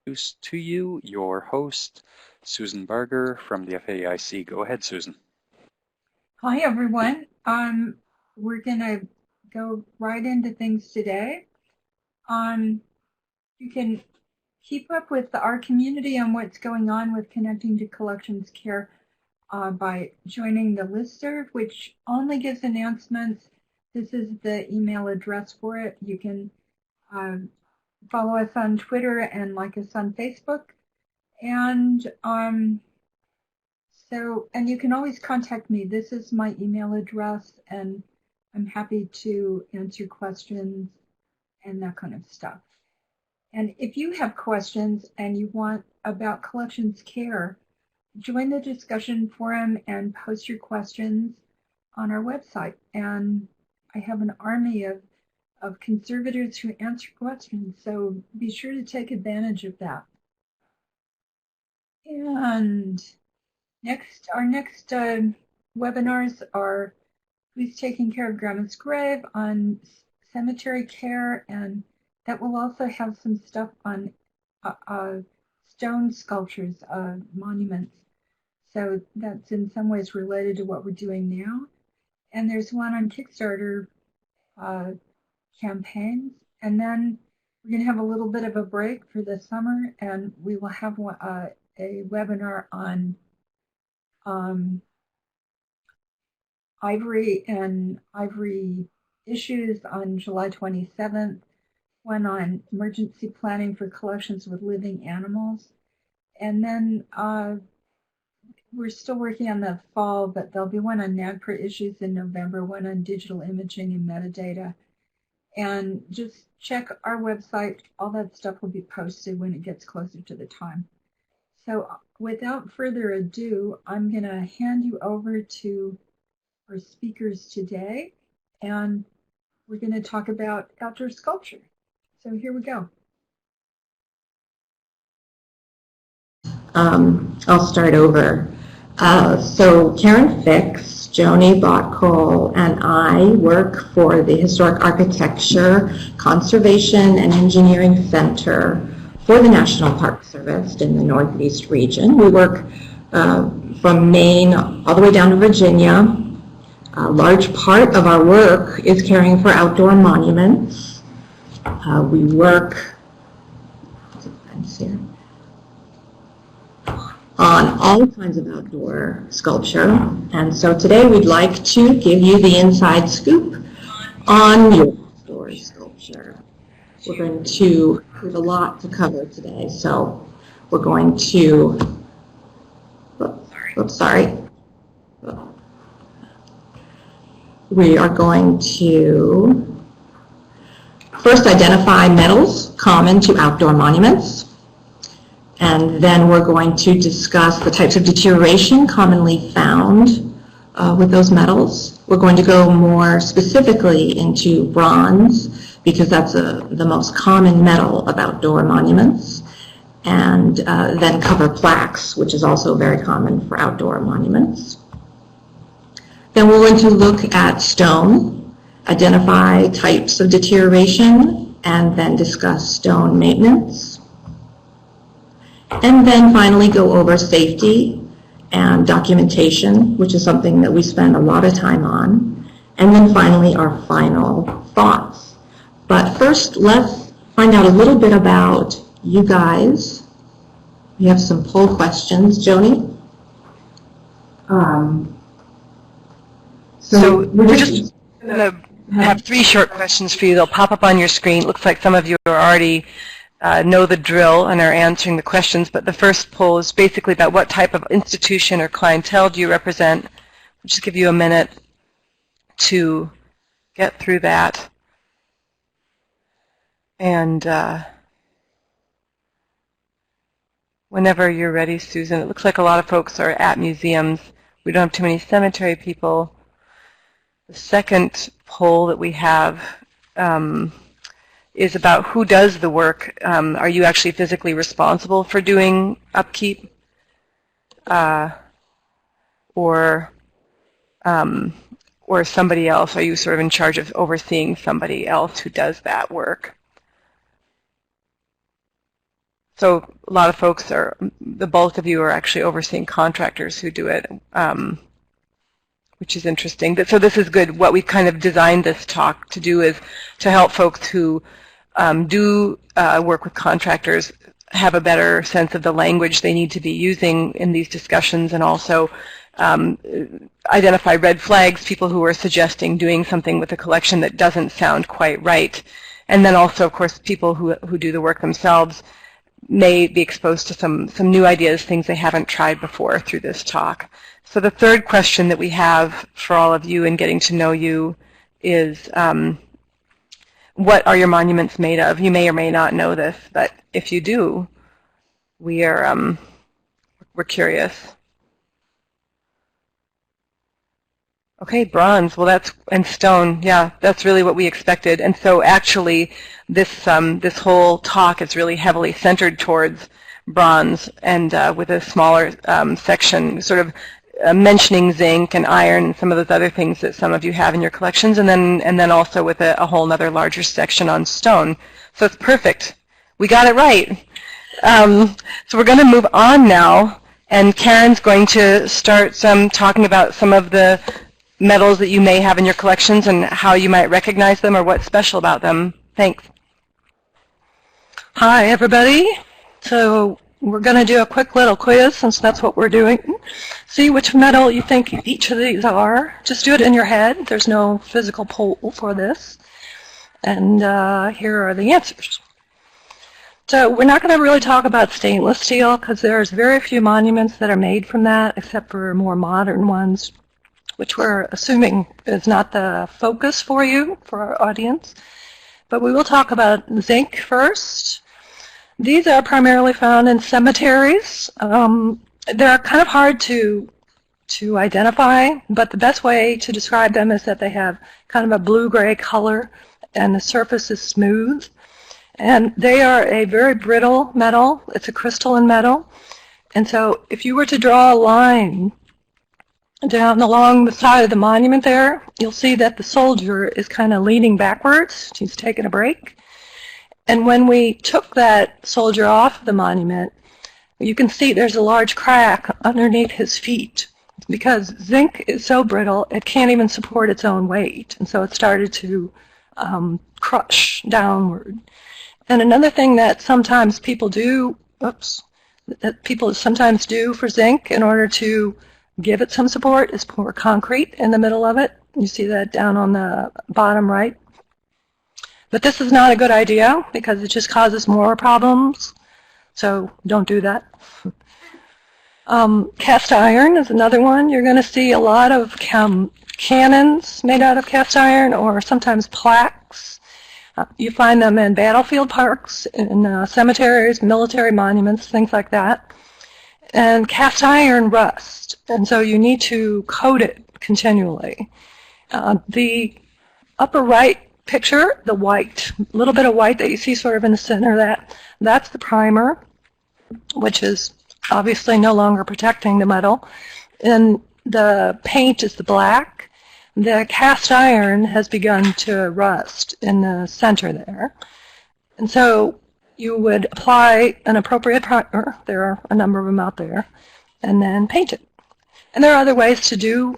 introduce to you your host, Susan Barger from the FAIC. Go ahead, Susan. Hi, everyone. We're going to go right into things today. You can keep up with our community on what's going on with connecting to collections care by joining the listserv, which only gives announcements. This is the email address for it. You can follow us on Twitter and like us on Facebook. And you can always contact me. This is my email address, and I'm happy to answer questions and that kind of stuff. And if you have questions and you want about collections care, join the discussion forum and post your questions on our website. And I have an army of conservators who answer questions, so be sure to take advantage of that. And our next webinars are Who's Taking Care of Grandma's Grave, on cemetery care, and that will also have some stuff on stone sculptures, monuments. So that's in some ways related to what we're doing now. And there's one on Kickstarter campaigns. And then we're going to have a little bit of a break for the summer, and we will have a webinar on ivory and ivory issues on July 27th, one on emergency planning for collections with living animals. And then we're still working on the fall, but there'll be one on NAGPRA issues in November, one on digital imaging and metadata. And just check our website. All that stuff will be posted when it gets closer to the time. So without further ado, I'm going to hand you over to our speakers today, and we're going to talk about outdoor sculpture. So here we go. I'll start over. So Karen Fix, Joni Botcole, and I work for the Historic Architecture, Conservation, and Engineering Center for the National Park Service in the Northeast region. We work from Maine all the way down to Virginia. A large part of our work is caring for outdoor monuments. We work on all kinds of outdoor sculpture. And so today we'd like to give you the inside scoop on your outdoor sculpture. We're going to have a lot to cover today. So we're going to, we are going to first identify metals common to outdoor monuments. And then we're going to discuss the types of deterioration commonly found with those metals. We're going to go more specifically into bronze, because that's the most common metal of outdoor monuments. And then cover plaques, which is also very common for outdoor monuments. Then we're going to look at stone, identify types of deterioration, and then discuss stone maintenance. And then finally go over safety and documentation, which is something that we spend a lot of time on. And then finally our final thoughts. But first, let's find out a little bit about you guys. We have some poll questions. Joni? So we're just going to have 3 short questions for you. They'll pop up on your screen. It looks like some of you are already know the drill and are answering the questions, but the first poll is basically about what type of institution or clientele do you represent. I'll just give you a minute to get through that. And whenever you're ready, Susan. It looks like a lot of folks are at museums. We don't have too many cemetery people. The second poll that we have is about who does the work. Are you actually physically responsible for doing upkeep? Or somebody else? Are you sort of in charge of overseeing somebody else who does that work? So a lot of folks are, the bulk of you are actually overseeing contractors who do it, which is interesting. So this is good. What we've kind of designed this talk to do is to help folks who do work with contractors have a better sense of the language they need to be using in these discussions, and also identify red flags, people who are suggesting doing something with a collection that doesn't sound quite right. And then also, of course, people who do the work themselves may be exposed to some new ideas, things they haven't tried before through this talk. So the third question that we have for all of you in getting to know you is, what are your monuments made of? You may or may not know this, but if you do, we're curious. Okay, bronze. Well, and stone. Yeah, that's really what we expected. And so actually, this whole talk is really heavily centered towards bronze, and with a smaller section, sort of mentioning zinc and iron and some of those other things that some of you have in your collections, and then also with a whole other larger section on stone. So it's perfect. We got it right. So we're going to move on now, and Karen's going to start talking about some of the metals that you may have in your collections and how you might recognize them or what's special about them. Thanks. Hi, everybody. So we're going to do a quick little quiz, since that's what we're doing. See which metal you think each of these are. Just do it in your head. There's no physical poll for this. And here are the answers. So we're not going to really talk about stainless steel, because there's very few monuments that are made from that, except for more modern ones, which we're assuming is not the focus for you, for our audience. But we will talk about zinc first. These are primarily found in cemeteries. They're kind of hard to identify, but the best way to describe them is that they have kind of a blue-gray color, and the surface is smooth. And they are a very brittle metal. It's a crystalline metal. And so if you were to draw a line down along the side of the monument there, you'll see that the soldier is kind of leaning backwards. He's taking a break. And when we took that soldier off the monument, you can see there's a large crack underneath his feet, because zinc is so brittle it can't even support its own weight. And so it started to crush downward. And another thing that sometimes people do, that people sometimes do for zinc in order to give it some support is pour concrete in the middle of it. You see that down on the bottom right. But this is not a good idea, because it just causes more problems. So don't do that. Cast iron is another one. You're going to see a lot of cannons made out of cast iron, or sometimes plaques. You find them in battlefield parks, in cemeteries, military monuments, things like that. And cast iron rust, and so you need to coat it continually. The upper right picture, the white, little bit of white that you see sort of in the center of that, that's the primer, which is obviously no longer protecting the metal. And the paint is the black. The cast iron has begun to rust in the center there. And so you would apply an appropriate primer, there are a number of them out there, and then paint it. And there are other ways to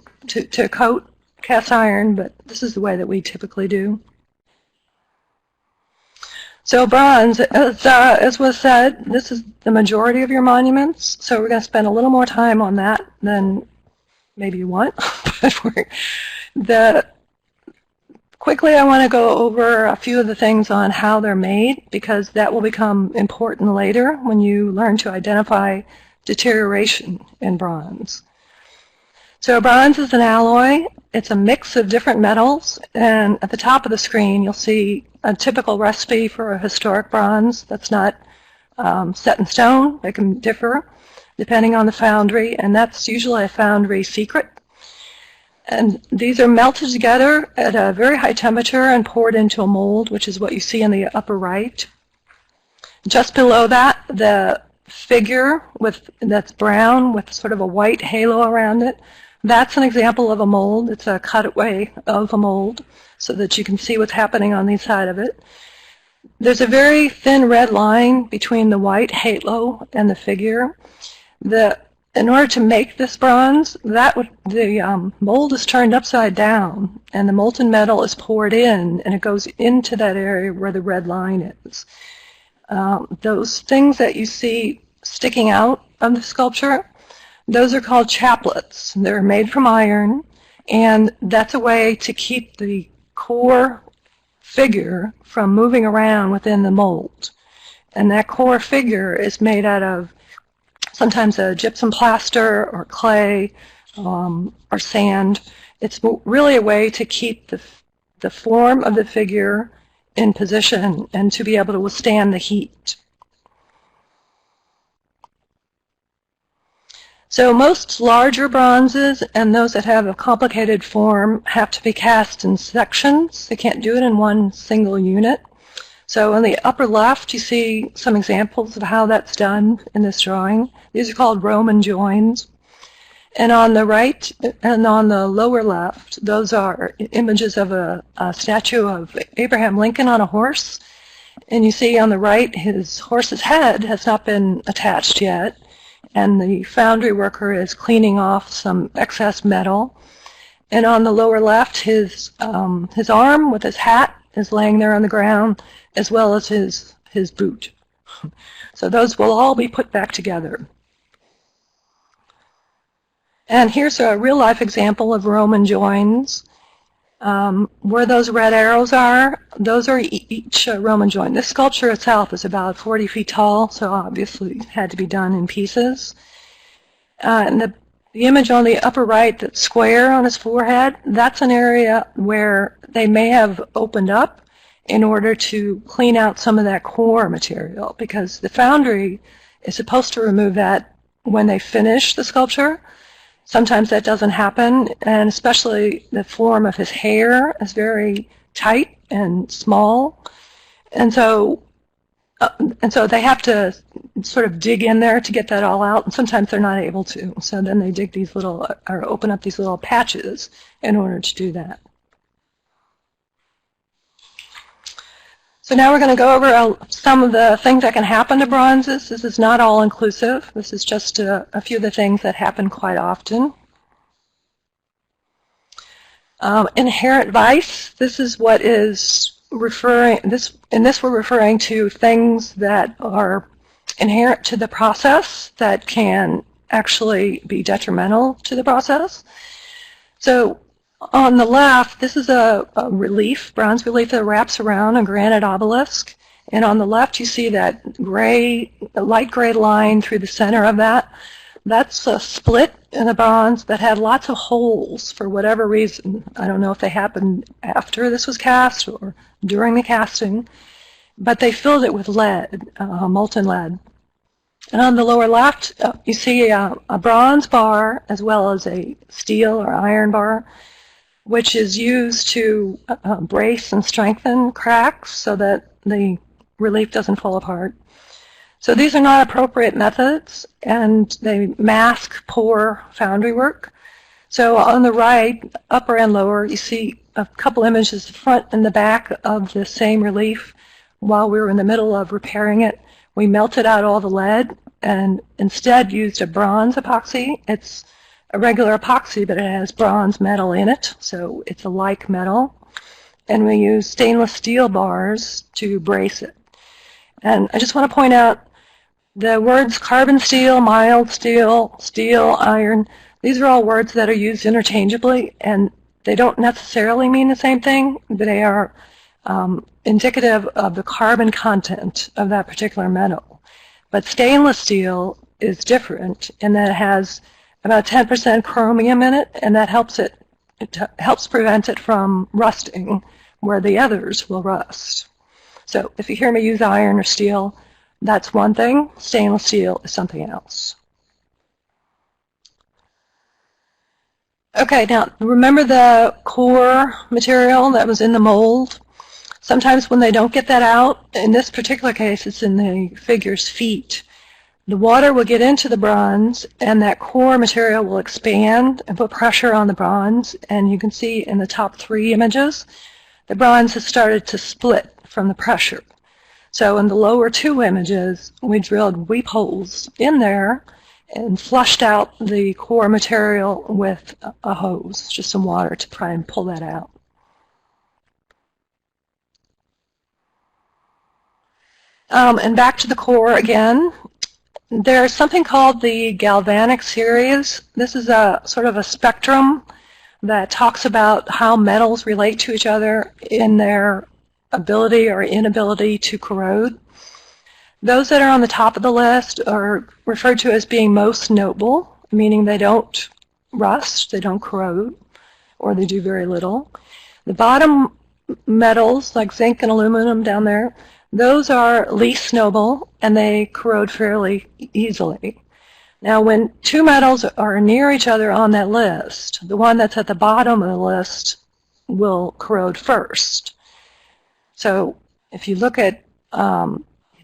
coat cast iron, but this is the way that we typically do. So bronze, as was said, this is the majority of your monuments, so we're going to spend a little more time on that than maybe you want. But quickly, I want to go over a few of the things on how they're made, because that will become important later when you learn to identify deterioration in bronze. So bronze is an alloy. It's a mix of different metals, and at the top of the screen you'll see a typical recipe for a historic bronze that's not set in stone. They can differ depending on the foundry, and that's usually a foundry secret. And these are melted together at a very high temperature and poured into a mold, which is what you see in the upper right. Just below that, the figure that's brown with sort of a white halo around it, that's an example of a mold. It's a cutaway of a mold so that you can see what's happening on the side of it. There's a very thin red line between the white halo and the figure. In order to make this bronze, the mold is turned upside down, and the molten metal is poured in, and it goes into that area where the red line is. Those things that you see sticking out of the sculpture, those are called chaplets. They're made from iron, and that's a way to keep the core figure from moving around within the mold. And that core figure is made out of sometimes a gypsum plaster or clay or sand. It's really a way to keep the form of the figure in position and to be able to withstand the heat. So most larger bronzes and those that have a complicated form have to be cast in sections. They can't do it in one single unit. So in the upper left, you see some examples of how that's done in this drawing. These are called Roman joins. And on the right and on the lower left, those are images of a statue of Abraham Lincoln on a horse. And you see on the right, his horse's head has not been attached yet. And the foundry worker is cleaning off some excess metal. And on the lower left, his arm with his hat is laying there on the ground, as well as his boot. So those will all be put back together. And here's a real-life example of Roman joins. Where those red arrows are, those are each Roman join. This sculpture itself is about 40 feet tall, so obviously it had to be done in pieces. And the image on the upper right, that's square on his forehead, that's an area where they may have opened up in order to clean out some of that core material, because the foundry is supposed to remove that when they finish the sculpture. Sometimes that doesn't happen, and especially the form of his hair is very tight and small, and so they have to sort of dig in there to get that all out, and sometimes they're not able to. So then they dig these little, or open up these little patches in order to do that. So now we're going to go over some of the things that can happen to bronzes. This is not all inclusive. This is just a few of the things that happen quite often. Inherent vice. This is what is referring. In this we're referring to things that are inherent to the process that can actually be detrimental to the process. So on the left, this is a relief, bronze relief that wraps around a granite obelisk. And on the left, you see that light gray line through the center of that. That's a split in the bronze that had lots of holes for whatever reason. I don't know if they happened after this was cast or during the casting, but they filled it with lead, molten lead. And on the lower left, you see a bronze bar as well as a steel or iron bar, which is used to brace and strengthen cracks so that the relief doesn't fall apart. So these are not appropriate methods, and they mask poor foundry work. So on the right, upper and lower, you see a couple images, the front and the back of the same relief. While we were in the middle of repairing it, we melted out all the lead and instead used a bronze epoxy. It's a regular epoxy, but it has bronze metal in it, so it's a like metal. And we use stainless steel bars to brace it. And I just want to point out the words carbon steel, mild steel, steel, iron, these are all words that are used interchangeably, and they don't necessarily mean the same thing, but they are indicative of the carbon content of that particular metal. But stainless steel is different in that it has about 10% chromium in it, and that helps helps prevent it from rusting, where the others will rust. So if you hear me use iron or steel, that's one thing. Stainless steel is something else. Okay, now remember the core material that was in the mold? Sometimes when they don't get that out, in this particular case it's in the figure's feet, the water will get into the bronze and that core material will expand and put pressure on the bronze, and you can see in the top three images the bronze has started to split from the pressure. So in the lower two images, we drilled weep holes in there and flushed out the core material with a hose, just some water to try and pull that out. And back to the core again. There's something called the Galvanic series. This is a sort of a spectrum that talks about how metals relate to each other in their ability or inability to corrode. Those that are on the top of the list are referred to as being most noble, meaning they don't rust, they don't corrode, or they do very little. The bottom metals, like zinc and aluminum down there, those are least noble, and they corrode fairly easily. Now, when two metals are near each other on that list, the one that's at the bottom of the list will corrode first. So if you look at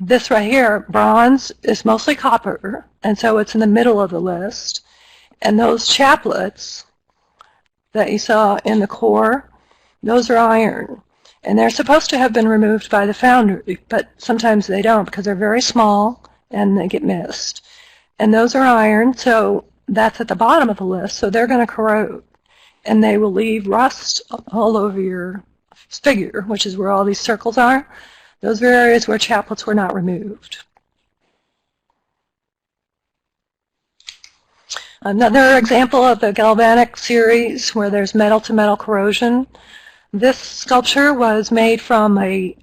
this right here, bronze is mostly copper, and so it's in the middle of the list. And those chaplets that you saw in the core, those are iron. And they're supposed to have been removed by the foundry, but sometimes they don't because they're very small and they get missed. And those are iron, so that's at the bottom of the list, so they're going to corrode. And they will leave rust all over your figure, which is where all these circles are. Those are areas where chaplets were not removed. Another example of the Galvanic series where there's metal-to-metal corrosion. This sculpture was made from a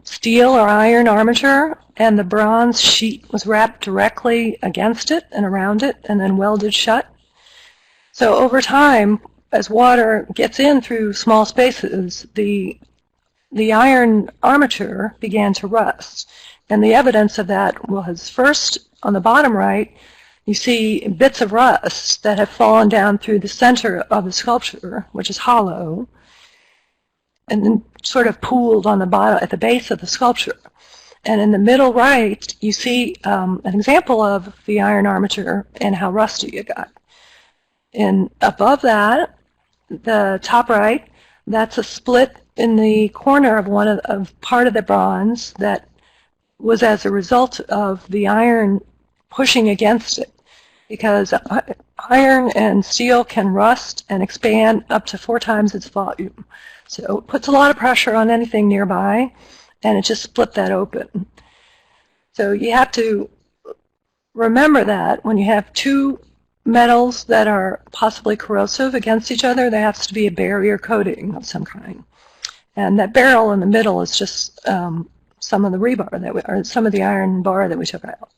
steel or iron armature, and the bronze sheet was wrapped directly against it and around it and then welded shut. So over time, as water gets in through small spaces, the iron armature began to rust. And the evidence of that was first, on the bottom right, you see bits of rust that have fallen down through the center of the sculpture, which is hollow, and then sort of pooled on the bottom at the base of the sculpture. And in the middle right, you see an example of the iron armature and how rusty it got. And above that, the top right, that's a split in the corner of part of the bronze that was as a result of the iron pushing against it, because iron and steel can rust and expand up to 4 times its volume. So it puts a lot of pressure on anything nearby, and it just split that open. So you have to remember that when you have two metals that are possibly corrosive against each other, there has to be a barrier coating of some kind. And that barrel in the middle is just some of the rebar or some of the iron bar that we took out.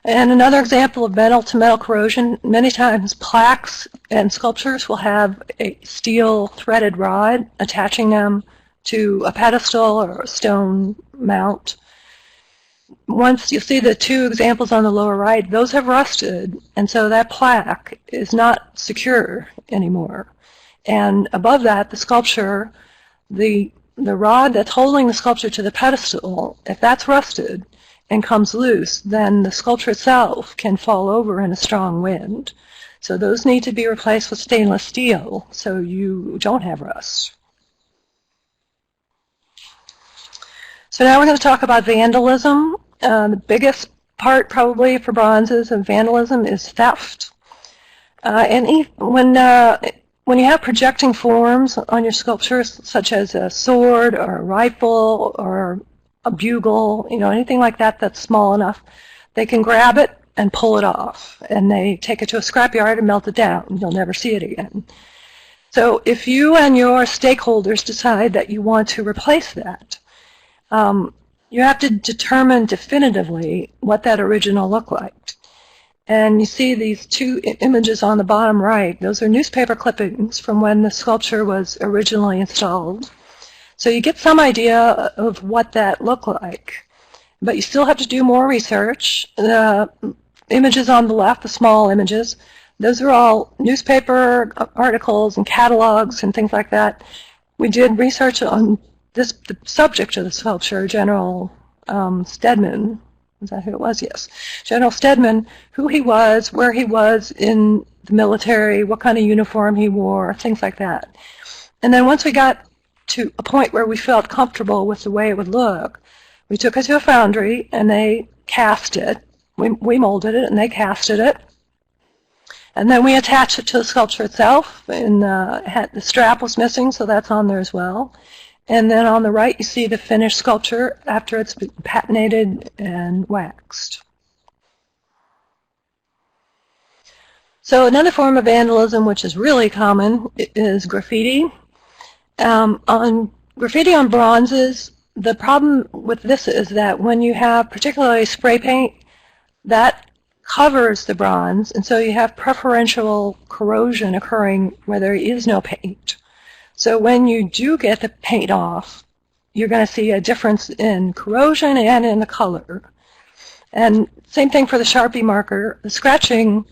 And another example of metal-to-metal corrosion, many times plaques and sculptures will have a steel threaded rod attaching them to a pedestal or a stone mount. Once you see the two examples on the lower right, those have rusted, and so that plaque is not secure anymore. And above that, the sculpture, the rod that's holding the sculpture to the pedestal, if that's rusted and comes loose, then the sculpture itself can fall over in a strong wind. So those need to be replaced with stainless steel so you don't have rust. So now we're going to talk about vandalism. The biggest part probably for bronzes of vandalism is theft. And when you have projecting forms on your sculptures, such as a sword or a rifle or a bugle, anything like that that's small enough, they can grab it and pull it off. And they take it to a scrapyard and melt it down. You'll never see it again. So if you and your stakeholders decide that you want to replace that, you have to determine definitively what that original looked like. And you see these two images on the bottom right. Those are newspaper clippings from when the sculpture was originally installed. So you get some idea of what that looked like. But you still have to do more research. The images on the left, the small images, those are all newspaper articles and catalogs and things like that. We did research on the subject of the sculpture, General Stedman. Is that who it was? Yes. General Stedman, who he was, where he was in the military, what kind of uniform he wore, things like that. And then once we got to a point where we felt comfortable with the way it would look. We took it to a foundry, and they cast it. We molded it, and they casted it. And then we attached it to the sculpture itself, and the strap was missing, so that's on there as well. And then on the right, you see the finished sculpture after it's been patinated and waxed. So another form of vandalism, which is really common, is graffiti. On graffiti on bronzes, the problem with this is that when you have particularly spray paint, that covers the bronze, and so you have preferential corrosion occurring where there is no paint. So when you do get the paint off, you're going to see a difference in corrosion and in the color. And same thing for the Sharpie marker. The scratching,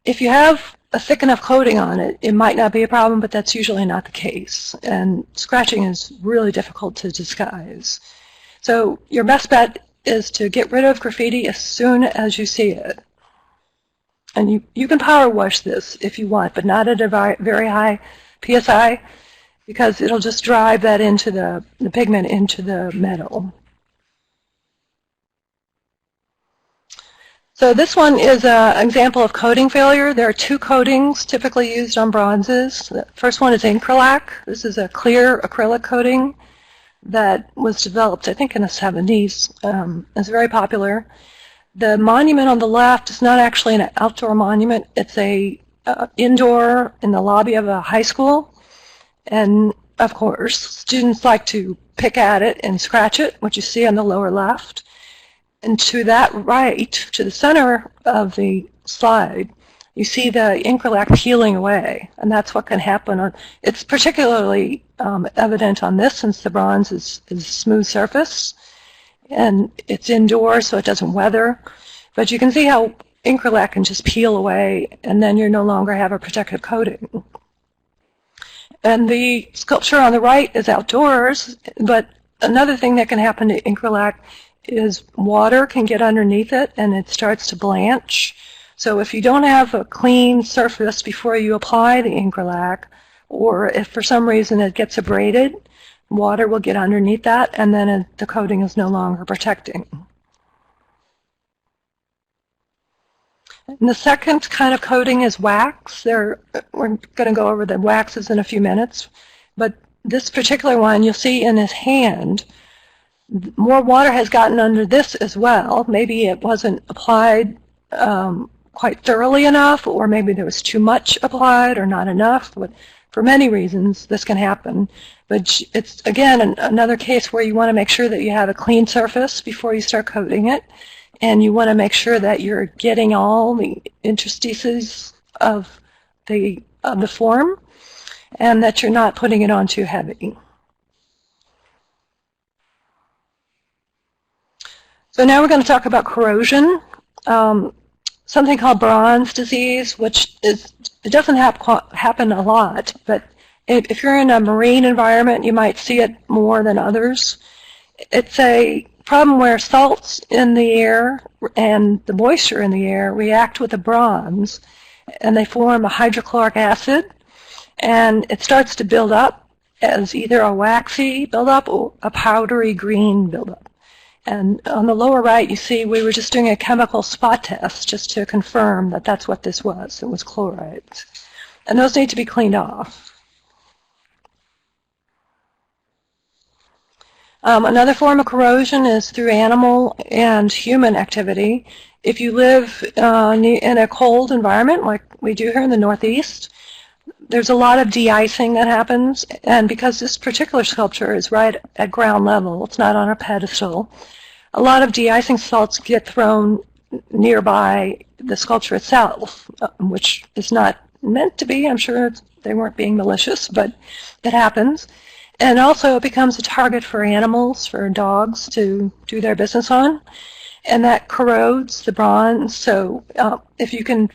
if you have a thick enough coating on it, it might not be a problem, but that's usually not the case. And scratching is really difficult to disguise. So your best bet is to get rid of graffiti as soon as you see it. And you can power wash this if you want, but not at a very high PSI, because it'll just drive that into the pigment into the metal. So this one is an example of coating failure. There are two coatings typically used on bronzes. The first one is Incralac. This is a clear acrylic coating that was developed, I think, in the 70s. It's very popular. The monument on the left is not actually an outdoor monument. It's a indoor in the lobby of a high school. And, of course, students like to pick at it and scratch it, which you see on the lower left. And to that right, to the center of the slide, you see the Incralac peeling away, and that's what can happen. It's particularly evident on this since the bronze is a smooth surface, and it's indoors so it doesn't weather. But you can see how Incralac can just peel away, and then you no longer have a protective coating. And the sculpture on the right is outdoors, but another thing that can happen to Incralac is water can get underneath it and it starts to blanch. So if you don't have a clean surface before you apply the Incralac, or if for some reason it gets abraded, water will get underneath that and then the coating is no longer protecting. And the second kind of coating is wax. We're going to go over the waxes in a few minutes, but this particular one you'll see in his hand, more water has gotten under this as well. Maybe it wasn't applied quite thoroughly enough, or maybe there was too much applied or not enough. But for many reasons, this can happen. But it's, again, another case where you want to make sure that you have a clean surface before you start coating it, and you want to make sure that you're getting all the interstices of the form, and that you're not putting it on too heavy. So now we're going to talk about corrosion, something called bronze disease, which it doesn't happen a lot, but if you're in a marine environment, you might see it more than others. It's a problem where salts in the air and the moisture in the air react with the bronze, and they form a hydrochloric acid, and it starts to build up as either a waxy buildup or a powdery green buildup. And on the lower right, you see we were just doing a chemical spot test just to confirm that that's what this was. It was chlorides. And those need to be cleaned off. Another form of corrosion is through animal and human activity. If you live in a cold environment like we do here in the Northeast, there's a lot of de-icing that happens, and because this particular sculpture is right at ground level, it's not on a pedestal, a lot of de-icing salts get thrown nearby the sculpture itself, which is not meant to be. I'm sure they weren't being malicious, but it happens. And also it becomes a target for animals, for dogs to do their business on, and that corrodes the bronze. So if you can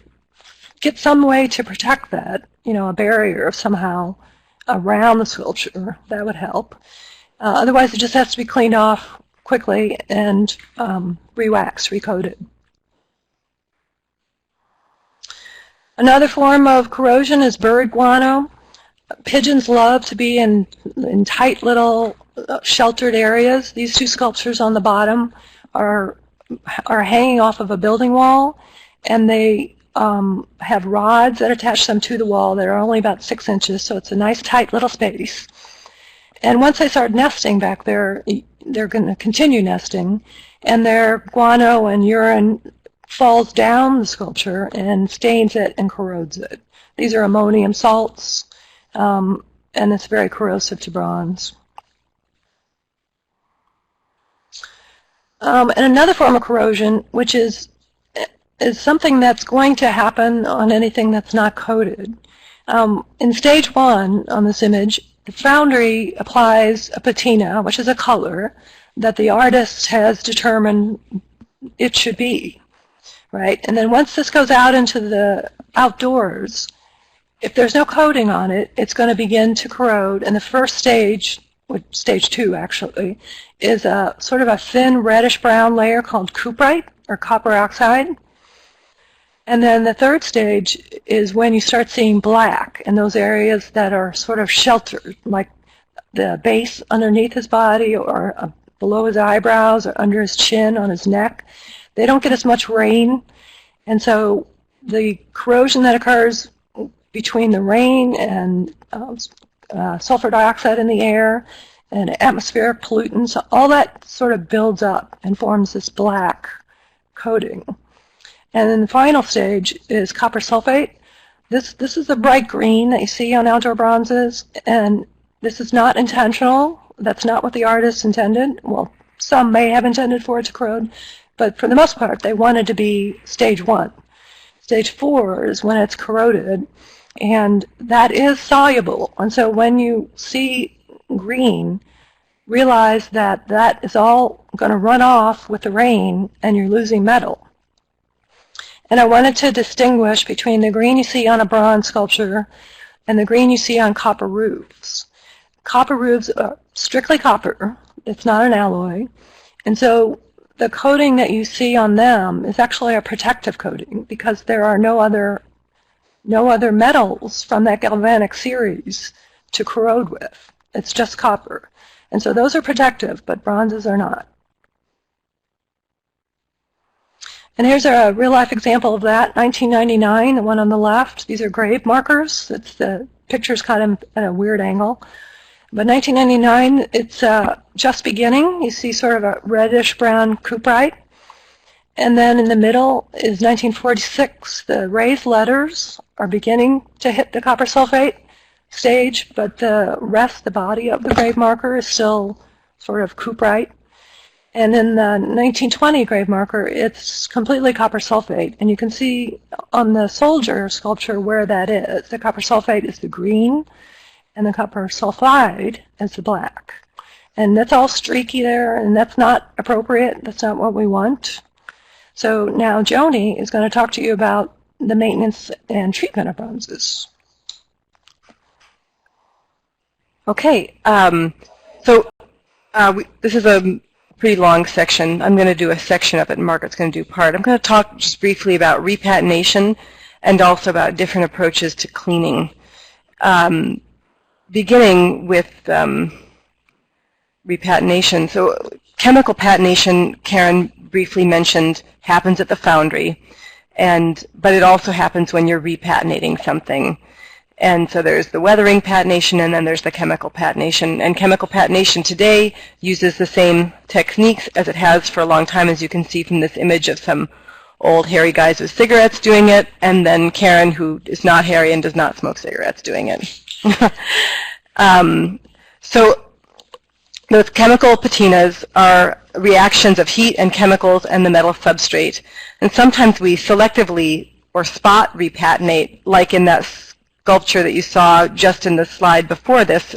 get some way to protect that, a barrier somehow around the sculpture, that would help. Otherwise, it just has to be cleaned off quickly and re-waxed, recoated. Another form of corrosion is bird guano. Pigeons love to be in tight little sheltered areas. These two sculptures on the bottom are hanging off of a building wall, and they have rods that attach them to the wall that are only about 6 inches, so it's a nice tight little space. And once they start nesting back there, they're going to continue nesting, and their guano and urine falls down the sculpture and stains it and corrodes it. These are ammonium salts, and it's very corrosive to bronze. And another form of corrosion, which is something that's going to happen on anything that's not coated. In stage 1 on this image, the foundry applies a patina, which is a color that the artist has determined it should be, right? And then once this goes out into the outdoors, if there's no coating on it, it's going to begin to corrode. And the first stage, stage 2 actually, is a sort of a thin reddish-brown layer called cuprite, or copper oxide. And then the third stage is when you start seeing black in those areas that are sort of sheltered, like the base underneath his body or below his eyebrows or under his chin on his neck. They don't get as much rain. And so the corrosion that occurs between the rain and sulfur dioxide in the air and atmospheric pollutants, all that sort of builds up and forms this black coating. And then the final stage is copper sulfate. This is the bright green that you see on outdoor bronzes, and this is not intentional. That's not what the artist intended. Well, some may have intended for it to corrode, but for the most part, they wanted to be stage 1. Stage 4 is when it's corroded, and that is soluble. And so when you see green, realize that that is all going to run off with the rain, and you're losing metal. And I wanted to distinguish between the green you see on a bronze sculpture and the green you see on copper roofs. Copper roofs are strictly copper. It's not an alloy. And so the coating that you see on them is actually a protective coating because there are no other metals from that galvanic series to corrode with. It's just copper. And so those are protective, but bronzes are not. And here's a real-life example of that, 1999, the one on the left. These are grave markers. The picture's kind of at a weird angle. But 1999, it's just beginning. You see sort of a reddish-brown cuprite. And then in the middle is 1946. The raised letters are beginning to hit the copper sulfate stage, but the rest, the body of the grave marker, is still sort of cuprite. And in the 1920 grave marker, it's completely copper sulfate. And you can see on the soldier sculpture where that is. The copper sulfate is the green, and the copper sulfide is the black. And that's all streaky there, and that's not appropriate. That's not what we want. So now Joni is going to talk to you about the maintenance and treatment of bronzes. Okay, this is a pretty long section. I'm going to do a section of it, and Margaret's going to do part. I'm going to talk just briefly about repatination and also about different approaches to cleaning. Beginning with repatination. So chemical patination, Karen briefly mentioned, happens at the foundry, but it also happens when you're repatinating something. And so there's the weathering patination, and then there's the chemical patination. And chemical patination today uses the same techniques as it has for a long time, as you can see from this image of some old hairy guys with cigarettes doing it, and then Karen, who is not hairy and does not smoke cigarettes, doing it. So those chemical patinas are reactions of heat and chemicals and the metal substrate. And sometimes we selectively or spot repatinate, like in that sculpture that you saw just in the slide before this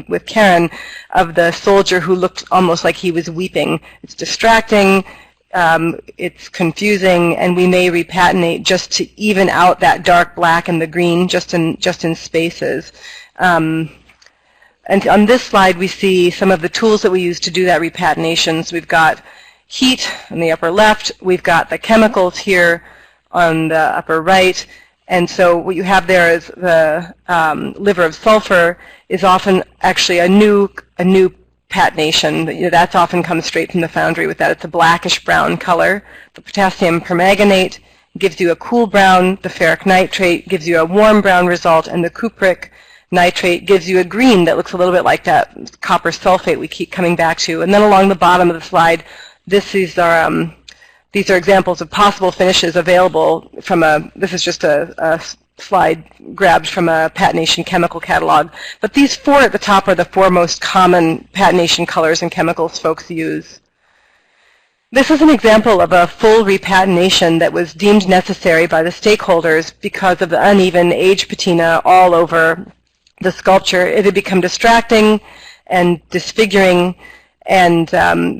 with Karen, of the soldier who looked almost like he was weeping. It's distracting, it's confusing, and we may repatinate just to even out that dark black and the green just in spaces. And on this slide we see some of the tools that we use to do that repatination. So we've got heat on the upper left, we've got the chemicals here on the upper right, And so what you have there is the liver of sulfur is often actually a new patination. You know, that's often comes straight from the foundry with that. It's a blackish brown color. The potassium permanganate gives you a cool brown. The ferric nitrate gives you a warm brown result, and the cupric nitrate gives you a green that looks a little bit like that copper sulfate we keep coming back to. And then along the bottom of the slide, these are examples of possible finishes available from this is just a slide grabbed from a patination chemical catalog. But these four at the top are the four most common patination colors and chemicals folks use. This is an example of a full repatination that was deemed necessary by the stakeholders because of the uneven age patina all over the sculpture. It had become distracting and disfiguring, and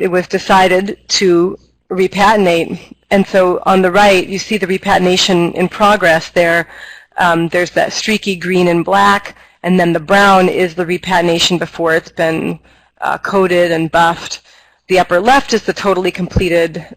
it was decided to repatinate. And so on the right, you see the repatination in progress there. There's that streaky green and black, and then the brown is the repatination before it's been coated and buffed. The upper left is the totally completed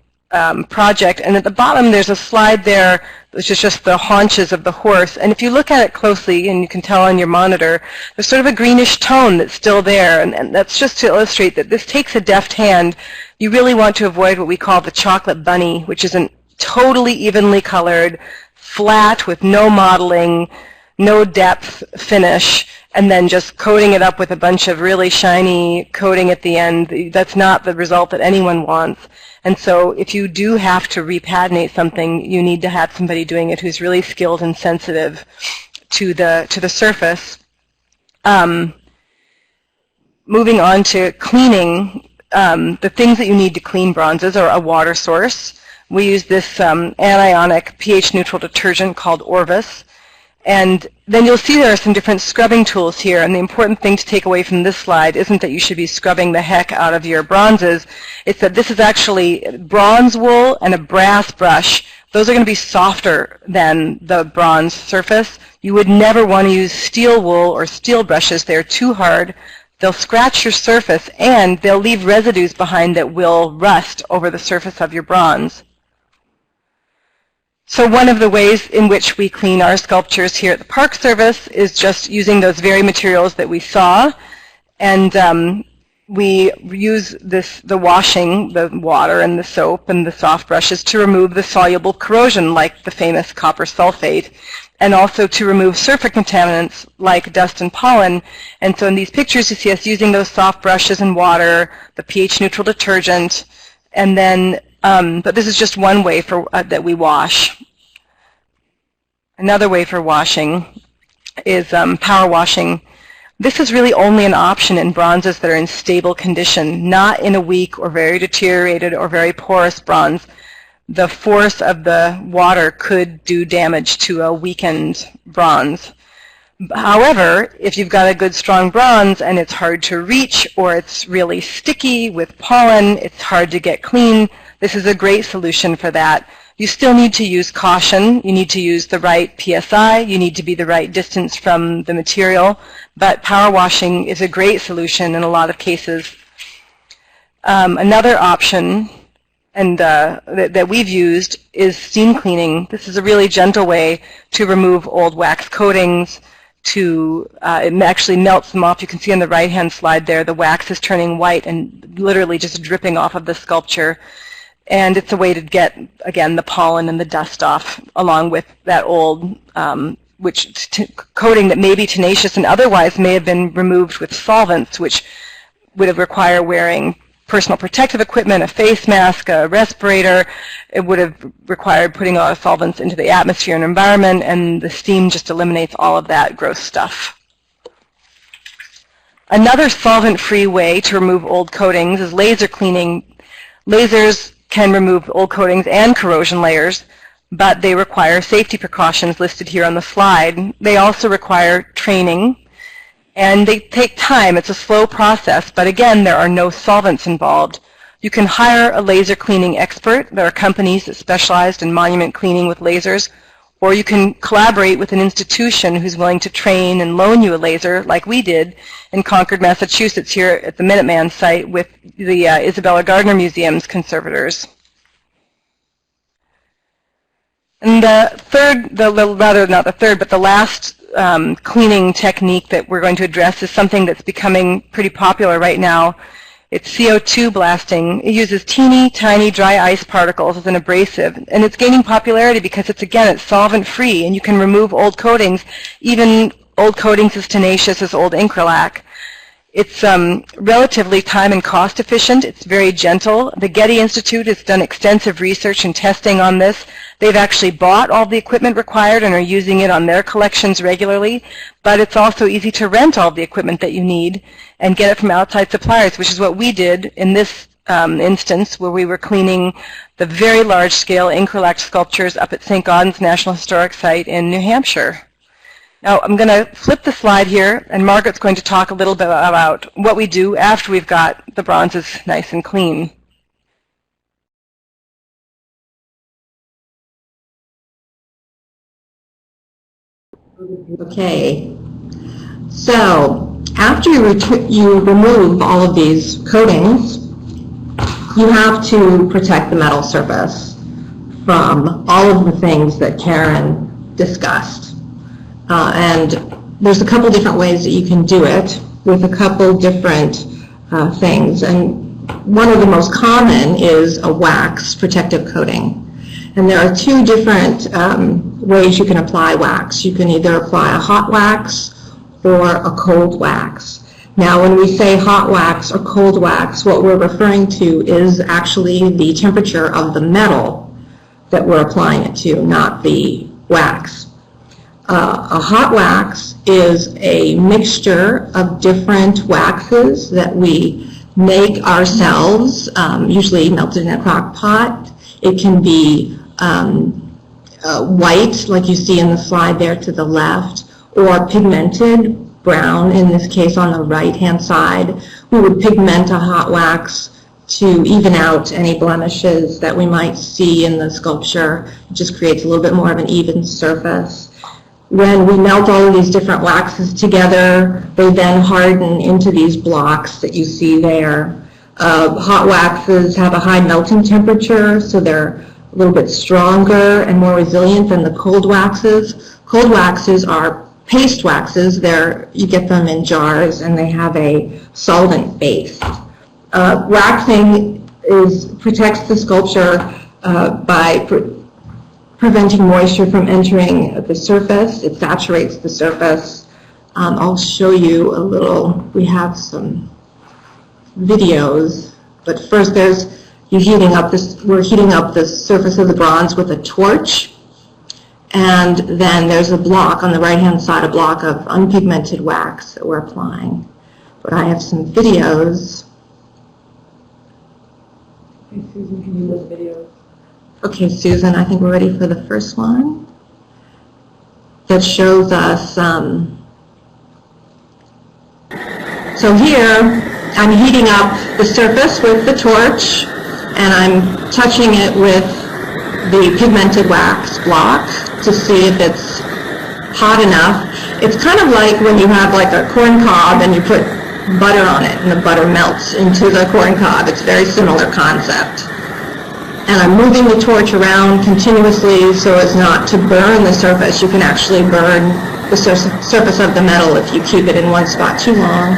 project, and at the bottom there's a slide there which is just the haunches of the horse. And if you look at it closely, and you can tell on your monitor, there's sort of a greenish tone that's still there, and that's just to illustrate that this takes a deft hand. You really want to avoid what we call the chocolate bunny, which is a totally evenly colored, flat with no modeling, no depth finish, and then just coating it up with a bunch of really shiny coating at the end. That's not the result that anyone wants. And so if you do have to repatinate something, you need to have somebody doing it who's really skilled and sensitive to the surface. Moving on to cleaning, the things that you need to clean bronzes are a water source. We use this anionic pH-neutral detergent called Orvis. And then you'll see there are some different scrubbing tools here, and the important thing to take away from this slide isn't that you should be scrubbing the heck out of your bronzes. It's that this is actually bronze wool and a brass brush. Those are going to be softer than the bronze surface. You would never want to use steel wool or steel brushes. They're too hard. They'll scratch your surface, and they'll leave residues behind that will rust over the surface of your bronze. So one of the ways in which we clean our sculptures here at the Park Service is just using those very materials that we saw. And we use the washing, the water and the soap and the soft brushes to remove the soluble corrosion like the famous copper sulfate, and also to remove surface contaminants like dust and pollen. And so in these pictures you see us using those soft brushes and water, the pH-neutral detergent, and then but this is just one way that we wash. Another way for washing is power washing. This is really only an option in bronzes that are in stable condition, not in a weak or very deteriorated or very porous bronze. The force of the water could do damage to a weakened bronze. However, if you've got a good strong bronze and it's hard to reach, or it's really sticky with pollen, it's hard to get clean, this is a great solution for that. You still need to use caution. You need to use the right PSI. You need to be the right distance from the material. But power washing is a great solution in a lot of cases. Another option that we've used is steam cleaning. This is a really gentle way to remove old wax coatings. It actually melts them off. You can see on the right-hand slide there, the wax is turning white and literally just dripping off of the sculpture. And it's a way to get, again, the pollen and the dust off, along with that old coating that may be tenacious and otherwise may have been removed with solvents, which would have required wearing personal protective equipment, a face mask, a respirator. It would have required putting a lot of solvents into the atmosphere and environment, and the steam just eliminates all of that gross stuff. Another solvent-free way to remove old coatings is laser cleaning. Lasers can remove old coatings and corrosion layers, but they require safety precautions listed here on the slide. They also require training, and they take time. It's a slow process, but again, there are no solvents involved. You can hire a laser cleaning expert. There are companies that specialize in monument cleaning with lasers, or you can collaborate with an institution who's willing to train and loan you a laser, like we did in Concord, Massachusetts, here at the Minuteman site with the Isabella Gardner Museum's conservators. And the third, rather not the third, but the last cleaning technique that we're going to address is something that's becoming pretty popular right now. It's CO2 blasting. It uses teeny tiny dry ice particles as an abrasive, and it's gaining popularity because it's solvent-free, and you can remove old coatings, even old coatings as tenacious as old acrylic. It's relatively time and cost efficient. It's very gentle. The Getty Institute has done extensive research and testing on this. They've actually bought all the equipment required and are using it on their collections regularly, but it's also easy to rent all the equipment that you need and get it from outside suppliers, which is what we did in this instance where we were cleaning the very large-scale acrylic sculptures up at St. Gaudens National Historic Site in New Hampshire. Now, I'm going to flip the slide here, and Margaret's going to talk a little bit about what we do after we've got the bronzes nice and clean. Okay, so after you remove all of these coatings, you have to protect the metal surface from all of the things that Karen discussed. And there's a couple different ways that you can do it with a couple different things. And one of the most common is a wax protective coating. And there are two different ways you can apply wax. You can either apply a hot wax or a cold wax. Now, when we say hot wax or cold wax, what we're referring to is actually the temperature of the metal that we're applying it to, not the wax. A hot wax is a mixture of different waxes that we make ourselves, usually melted in a crock pot. It can be white, like you see in the slide there to the left, or pigmented, brown, in this case on the right-hand side. We would pigment a hot wax to even out any blemishes that we might see in the sculpture. It just creates a little bit more of an even surface. When we melt all of these different waxes together, they then harden into these blocks that you see there. Hot waxes have a high melting temperature, so they're a little bit stronger and more resilient than the cold waxes. Cold waxes are paste waxes. You get them in jars, and they have a solvent base. Waxing protects the sculpture by preventing moisture from entering the surface. It saturates the surface. I'll show you a little. We have some videos, but first we're heating up the surface of the bronze with a torch, and then there's a block on the right-hand side, a block of unpigmented wax that we're applying. But I have some videos. Hey, Susan, can you do the videos? Okay, Susan, I think we're ready for the first one. That shows us, so here I'm heating up the surface with the torch, and I'm touching it with the pigmented wax block to see if it's hot enough. It's kind of like when you have like a corn cob and you put butter on it and the butter melts into the corn cob. It's a very similar concept. And I'm moving the torch around continuously so as not to burn the surface. You can actually burn the surface of the metal if you keep it in one spot too long.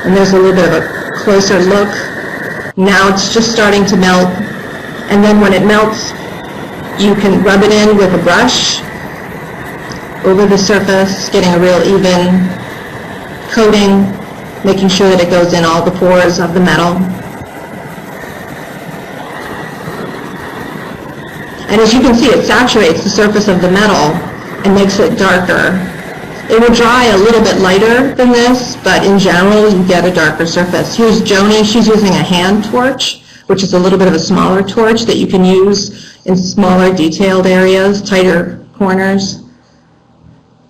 And there's a little bit of a closer look. Now it's just starting to melt. And then when it melts, you can rub it in with a brush over the surface, getting a real even coating, making sure that it goes in all the pores of the metal. And as you can see, it saturates the surface of the metal and makes it darker. It will dry a little bit lighter than this, but in general, you get a darker surface. Here's Joni. She's using a hand torch, which is a little bit of a smaller torch that you can use in smaller detailed areas, tighter corners.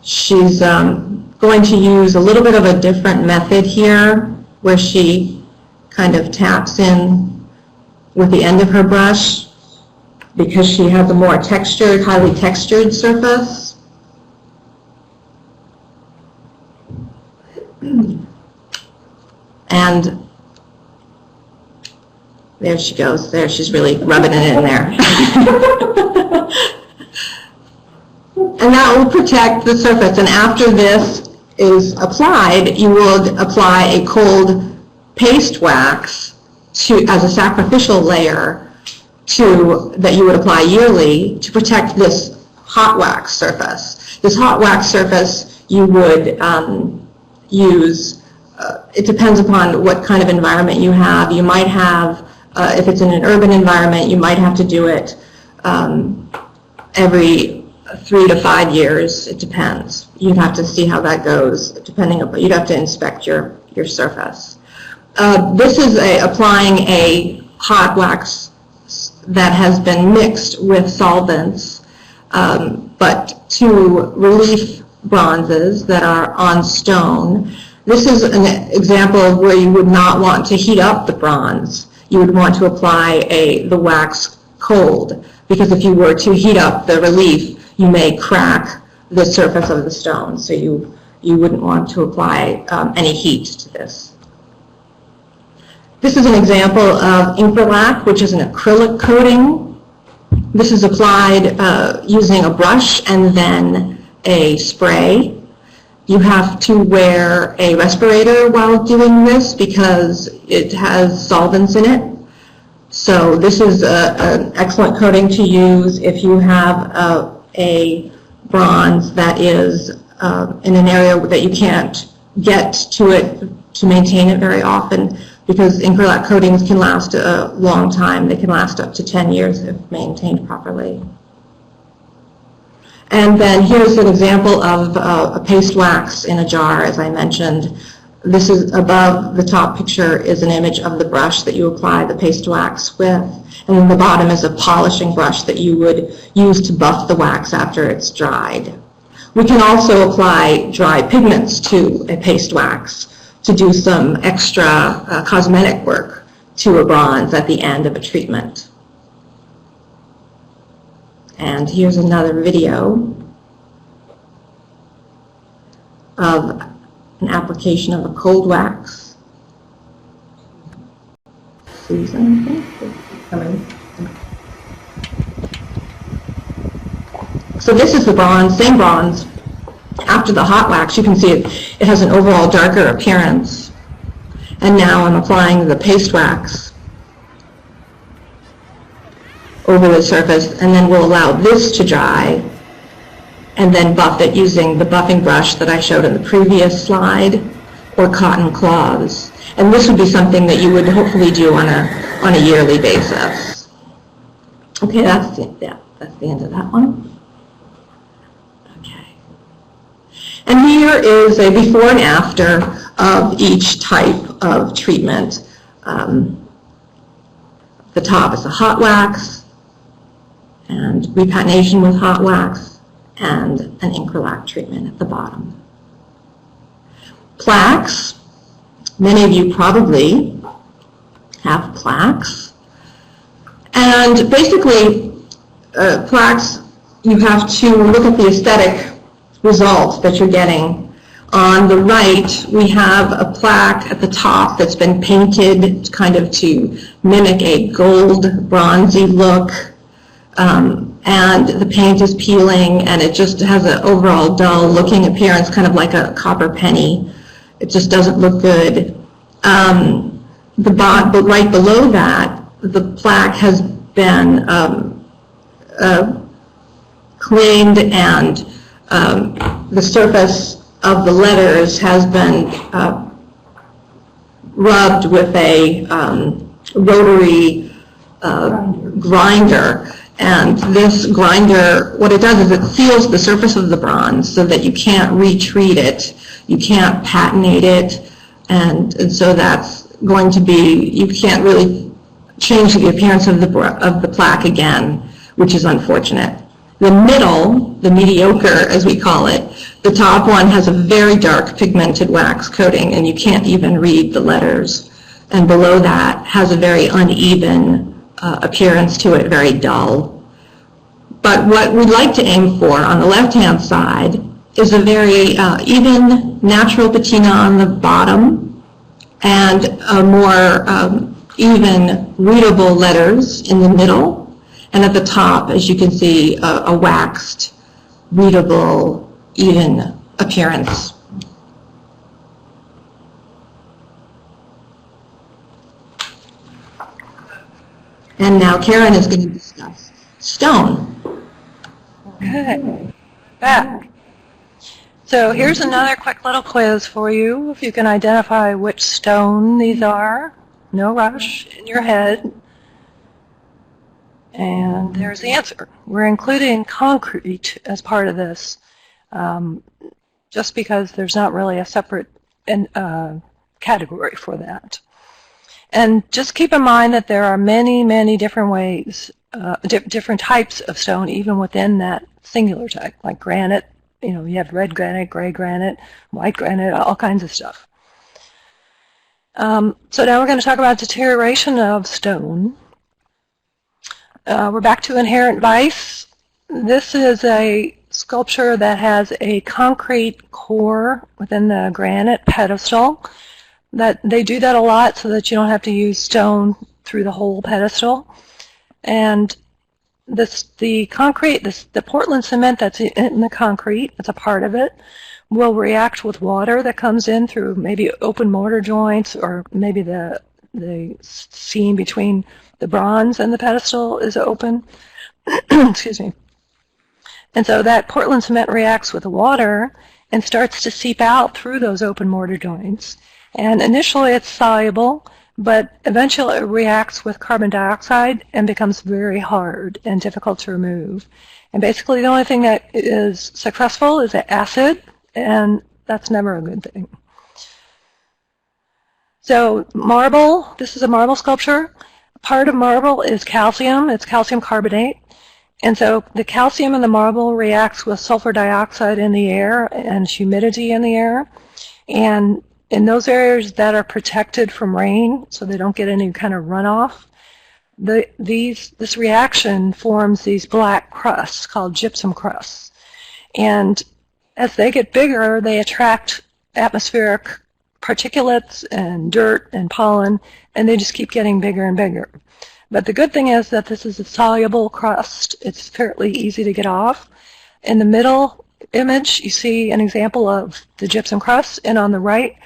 She's going to use a little bit of a different method here, where she kind of taps in with the end of her brush, because she has a more textured, highly textured surface. And there she goes. There, she's really rubbing it in there. And that will protect the surface. And after this is applied, you would apply a cold paste wax as a sacrificial layer that you would apply yearly to protect this hot wax surface. This hot wax surface you would use, it depends upon what kind of environment you have. You might have, if it's in an urban environment, you might have to do it every 3 to 5 years. It depends. You'd have to see how that goes, you'd have to inspect your surface. This is applying a hot wax that has been mixed with solvents, but to relief bronzes that are on stone. This is an example of where you would not want to heat up the bronze. You would want to apply the wax cold, because if you were to heat up the relief, you may crack the surface of the stone, so you wouldn't want to apply any heat to this. This is an example of Increlac, which is an acrylic coating. This is applied using a brush and then a spray. You have to wear a respirator while doing this because it has solvents in it. So this is an excellent coating to use if you have a bronze that is in an area that you can't get to it to maintain it very often, because Increlac coatings can last a long time. They can last up to 10 years if maintained properly. And then here's an example of a paste wax in a jar, as I mentioned. This is above the top picture is an image of the brush that you apply the paste wax with, and then the bottom is a polishing brush that you would use to buff the wax after it's dried. We can also apply dry pigments to a paste wax to do some extra cosmetic work to a bronze at the end of a treatment. And here's another video of an application of a cold wax. Susan, I think, is coming. So this is the bronze, same bronze. After the hot wax, you can see it has an overall darker appearance. And now I'm applying the paste wax over the surface, and then we'll allow this to dry and then buff it using the buffing brush that I showed in the previous slide, or cotton cloths. And this would be something that you would hopefully do on a yearly basis. Okay, that's the end of that one. And here is a before and after of each type of treatment. The top is a hot wax, and repatnation with hot wax, and an Increlac treatment at the bottom. Plaques. Many of you probably have plaques. And basically, plaques, you have to look at the aesthetic results that you're getting. On the right, we have a plaque at the top that's been painted kind of to mimic a gold, bronzy look. And the paint is peeling, and it just has an overall dull-looking appearance, kind of like a copper penny. It just doesn't look good. But right below that, the plaque has been cleaned, and the surface of the letters has been rubbed with a rotary grinder. And this grinder, what it does is it seals the surface of the bronze so that you can't retreat it, you can't patinate it, and so that's going to be, you can't really change the appearance of the plaque again, which is unfortunate. The middle, the mediocre as we call it, the top one has a very dark pigmented wax coating, and you can't even read the letters. And below that has a very uneven appearance to it, very dull. But what we'd like to aim for on the left-hand side is a very even natural patina on the bottom, and a more even readable letters in the middle, and at the top, as you can see, a waxed readable, even appearance. And now Karen is going to discuss stone. Okay, back. So here's another quick little quiz for you. If you can identify which stone these are, no rush, in your head. And there's the answer. We're including concrete as part of this, just because there's not really a separate category for that. And just keep in mind that there are many, many different ways, different types of stone, even within that singular type, like granite. You know, you have red granite, gray granite, white granite, all kinds of stuff. So now we're going to talk about deterioration of stone. We're back to inherent vice. This is a sculpture that has a concrete core within the granite pedestal. That they do that a lot so that you don't have to use stone through the whole pedestal. And the Portland cement that's in the concrete, that's a part of it, will react with water that comes in through maybe open mortar joints, or maybe the seam between the bronze and the pedestal is open. Excuse me. And so that Portland cement reacts with the water and starts to seep out through those open mortar joints. And initially it's soluble, but eventually it reacts with carbon dioxide and becomes very hard and difficult to remove. And basically the only thing that is successful is the acid, and that's never a good thing. So marble, this is a marble sculpture. Part of marble is calcium. It's calcium carbonate. And so the calcium in the marble reacts with sulfur dioxide in the air and humidity in the air. And in those areas that are protected from rain, so they don't get any kind of runoff, this reaction forms these black crusts called gypsum crusts. And as they get bigger, they attract atmospheric particulates and dirt and pollen, and they just keep getting bigger and bigger. But the good thing is that this is a soluble crust. It's fairly easy to get off. In the middle image, you see an example of the gypsum crust, and on the right,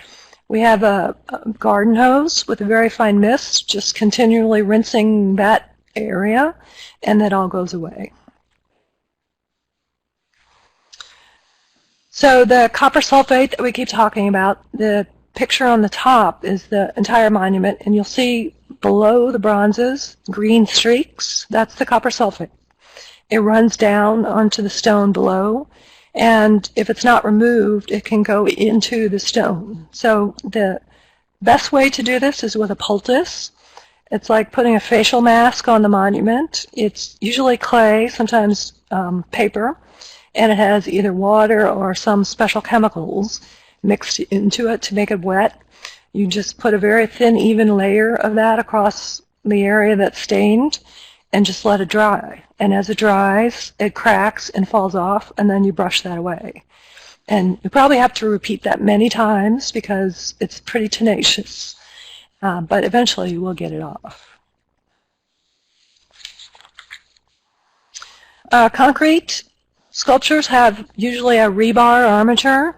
we have a garden hose with a very fine mist, just continually rinsing that area, and that all goes away. So the copper sulfate that we keep talking about, the picture on the top is the entire monument, and you'll see below the bronzes, green streaks. That's the copper sulfate. It runs down onto the stone below, and if it's not removed, it can go into the stone. So the best way to do this is with a poultice. It's like putting a facial mask on the monument. It's usually clay, sometimes paper, and it has either water or some special chemicals mixed into it to make it wet. You just put a very thin, even layer of that across the area that's stained and just let it dry. And as it dries, it cracks and falls off, and then you brush that away. And you probably have to repeat that many times because it's pretty tenacious. But eventually you will get it off. Concrete sculptures have usually a rebar armature.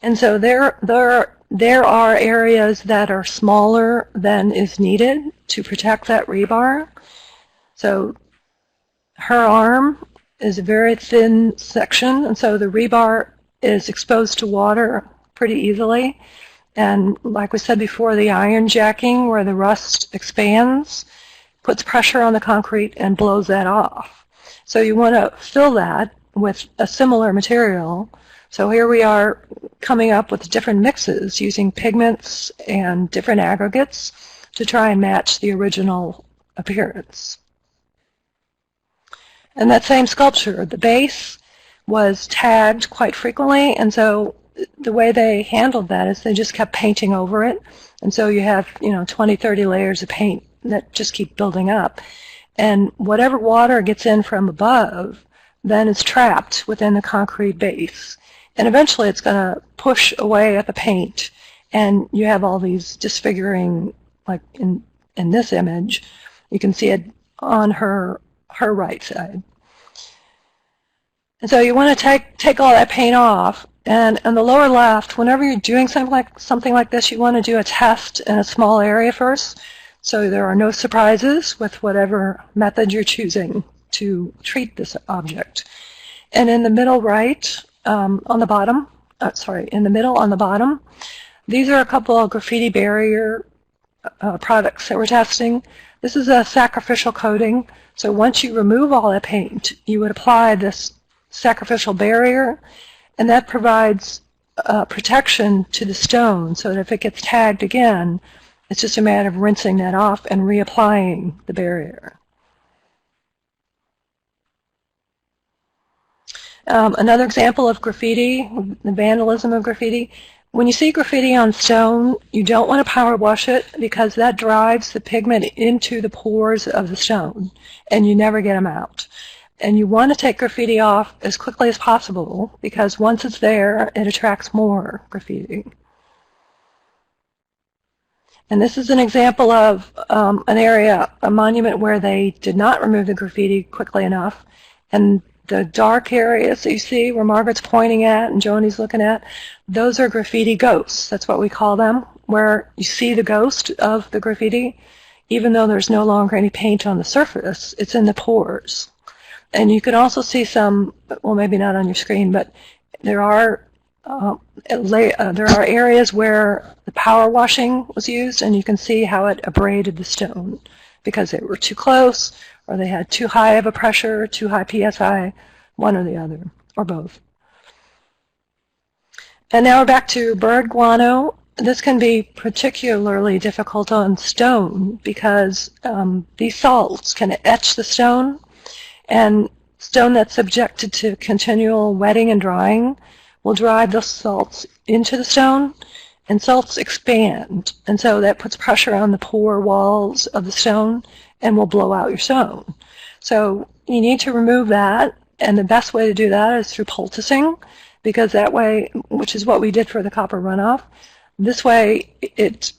And so there are areas that are smaller than is needed to protect that rebar. So her arm is a very thin section, and so the rebar is exposed to water pretty easily. And like we said before, the ironjacking, where the rust expands, puts pressure on the concrete and blows that off. So you want to fill that with a similar material. So here we are coming up with different mixes using pigments and different aggregates to try and match the original appearance. And that same sculpture, the base was tagged quite frequently, and so the way they handled that is they just kept painting over it. And so you have, 20, 30 layers of paint that just keep building up. And whatever water gets in from above then is trapped within the concrete base. And eventually it's going to push away at the paint, and you have all these disfiguring, like in this image, you can see it on her right side. And so you want to take all that paint off. And on the lower left, whenever you're doing something like this, you want to do a test in a small area first, so there are no surprises with whatever method you're choosing to treat this object. And in the middle right, on the bottom, in the middle on the bottom, these are a couple of graffiti barrier products that we're testing. This is a sacrificial coating. So once you remove all that paint, you would apply this sacrificial barrier, and that provides protection to the stone so that if it gets tagged again, it's just a matter of rinsing that off and reapplying the barrier. Another example of graffiti, the vandalism of graffiti. When you see graffiti on stone, you don't want to power wash it because that drives the pigment into the pores of the stone and you never get them out. And you want to take graffiti off as quickly as possible because once it's there, it attracts more graffiti. And this is an example of an area, a monument where they did not remove the graffiti quickly enough. And the dark areas that you see where Margaret's pointing at and Joni's looking at, those are graffiti ghosts. That's what we call them, where you see the ghost of the graffiti. Even though there's no longer any paint on the surface, it's in the pores. And you can also see some, well, maybe not on your screen, but there are areas where the power washing was used, and you can see how it abraded the stone because they were too close, or they had too high of a pressure, too high PSI, one or the other, or both. And now we're back to bird guano. This can be particularly difficult on stone because these salts can etch the stone, and stone that's subjected to continual wetting and drying will drive those salts into the stone, and salts expand, and so that puts pressure on the pore walls of the stone and will blow out your stone. So you need to remove that, and the best way to do that is through poulticing, because that way, which is what we did for the copper runoff, this way it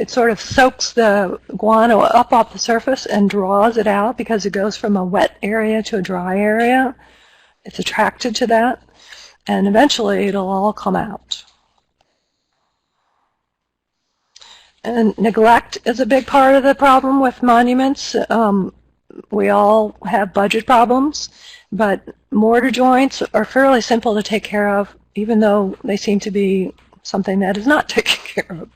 sort of soaks the guano up off the surface and draws it out because it goes from a wet area to a dry area. It's attracted to that, and eventually it'll all come out. And neglect is a big part of the problem with monuments. We all have budget problems, but mortar joints are fairly simple to take care of, even though they seem to be something that is not taken care of.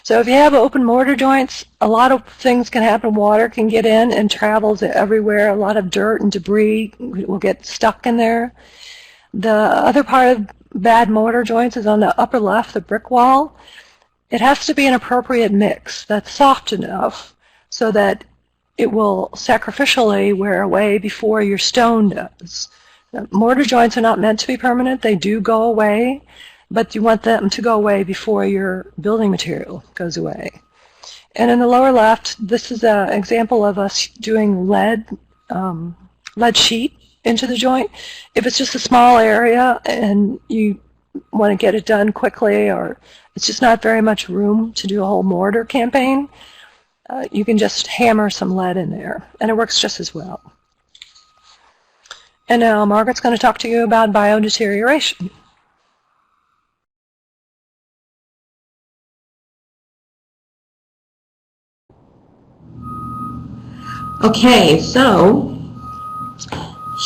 So if you have open mortar joints, a lot of things can happen. Water can get in and travels everywhere. A lot of dirt and debris will get stuck in there. The other part of bad mortar joints is on the upper left, the brick wall. It has to be an appropriate mix that's soft enough so that it will sacrificially wear away before your stone does. Now, mortar joints are not meant to be permanent. They do go away, but you want them to go away before your building material goes away. And in the lower left, this is an example of us doing lead sheet into the joint. If it's just a small area and you want to get it done quickly, or it's just not very much room to do a whole mortar campaign, you can just hammer some lead in there, and it works just as well. And now Margaret's going to talk to you about biodeterioration. Okay, so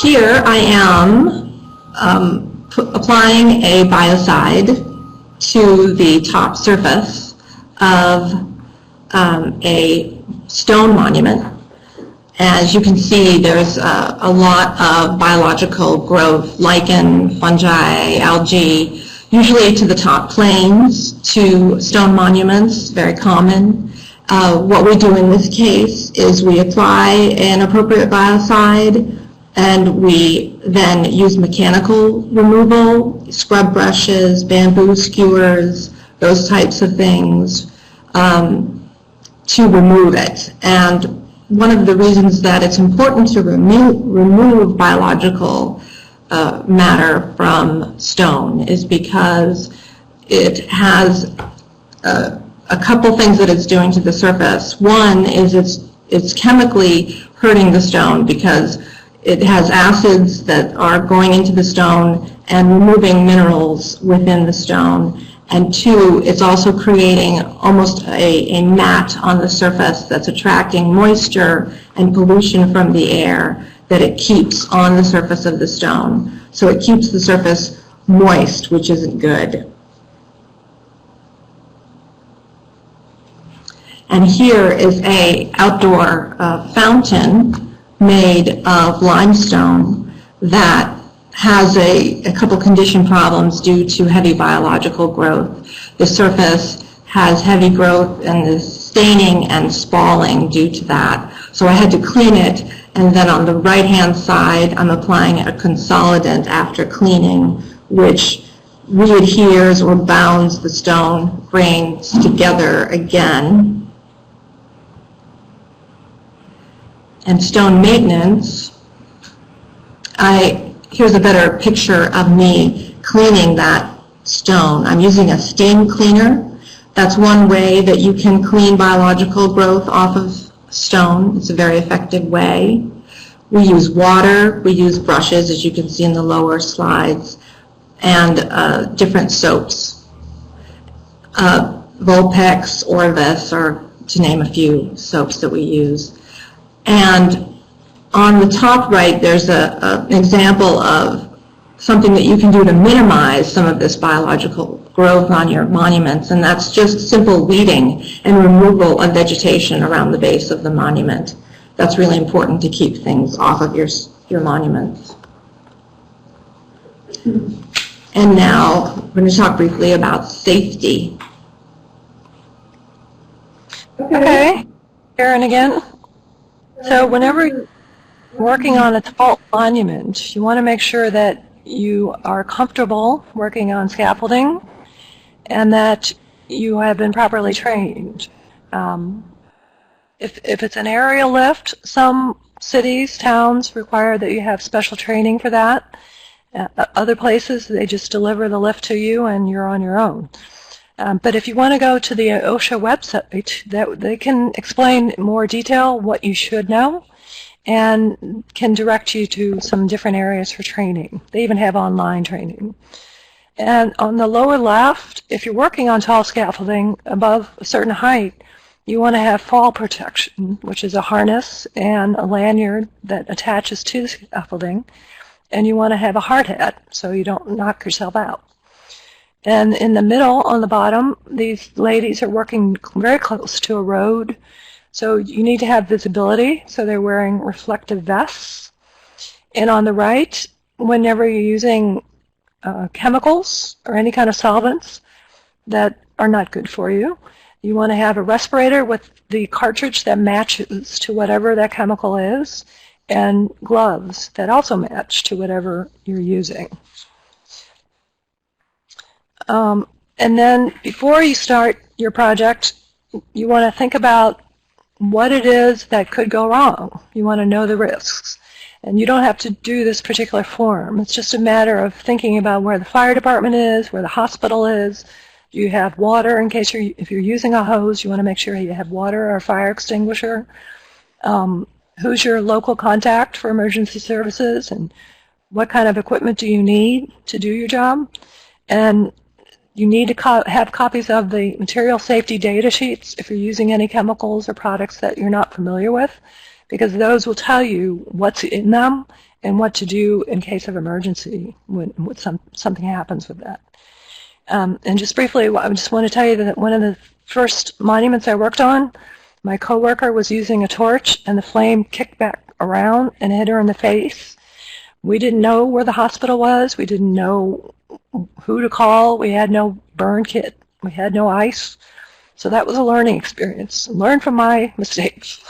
here I am applying a biocide to the top surface of a stone monument. As you can see, there's a lot of biological growth, lichen, fungi, algae, usually to the top planes, to stone monuments, very common. What we do in this case is we apply an appropriate biocide, and we then use mechanical removal, scrub brushes, bamboo skewers, those types of things, to remove it. And one of the reasons that it's important to remove biological matter from stone is because it has a couple things that it's doing to the surface. One is it's chemically hurting the stone because it has acids that are going into the stone and removing minerals within the stone. And two, it's also creating almost a mat on the surface that's attracting moisture and pollution from the air that it keeps on the surface of the stone. So it keeps the surface moist, which isn't good. And here is a outdoor fountain made of limestone that has a couple condition problems due to heavy biological growth. The surface has heavy growth and is staining and spalling due to that. So I had to clean it, and then on the right-hand side, I'm applying a consolidant after cleaning, which readheres or bounds the stone grains together again. And stone maintenance, here's a better picture of me cleaning that stone. I'm using a stain cleaner. That's one way that you can clean biological growth off of stone. It's a very effective way. We use water, we use brushes, as you can see in the lower slides, and different soaps. Volpex, Orvis, or to name a few soaps that we use. And on the top right, there's an example of something that you can do to minimize some of this biological growth on your monuments, and that's just simple weeding and removal of vegetation around the base of the monument. That's really important to keep things off of your monuments. And now we're going to talk briefly about safety. Okay, Karen again. So whenever you're working on a tall monument, you want to make sure that you are comfortable working on scaffolding and that you have been properly trained. If it's an aerial lift, some cities, towns require that you have special training for that. Other places, they just deliver the lift to you and you're on your own. But if you want to go to the OSHA website, they can explain in more detail what you should know and can direct you to some different areas for training. They even have online training. And on the lower left, if you're working on tall scaffolding above a certain height, you want to have fall protection, which is a harness and a lanyard that attaches to the scaffolding. And you want to have a hard hat so you don't knock yourself out. And in the middle, on the bottom, these ladies are working very close to a road. So you need to have visibility, so they're wearing reflective vests. And on the right, whenever you're using chemicals or any kind of solvents that are not good for you, you want to have a respirator with the cartridge that matches to whatever that chemical is, and gloves that also match to whatever you're using. And then before you start your project, you want to think about what it is that could go wrong. You want to know the risks. And you don't have to do this particular form. It's just a matter of thinking about where the fire department is, where the hospital is. Do you have water in case if you're using a hose, you want to make sure you have water or a fire extinguisher. Who's your local contact for emergency services, and what kind of equipment do you need to do your job? And you need to have copies of the material safety data sheets if you're using any chemicals or products that you're not familiar with, because those will tell you what's in them and what to do in case of emergency when something happens with that. And just briefly, I just want to tell you that one of the first monuments I worked on, my coworker was using a torch and the flame kicked back around and hit her in the face. We didn't know where the hospital was. We didn't know who to call. We had no burn kit. We had no ice. So that was a learning experience. Learn from my mistakes.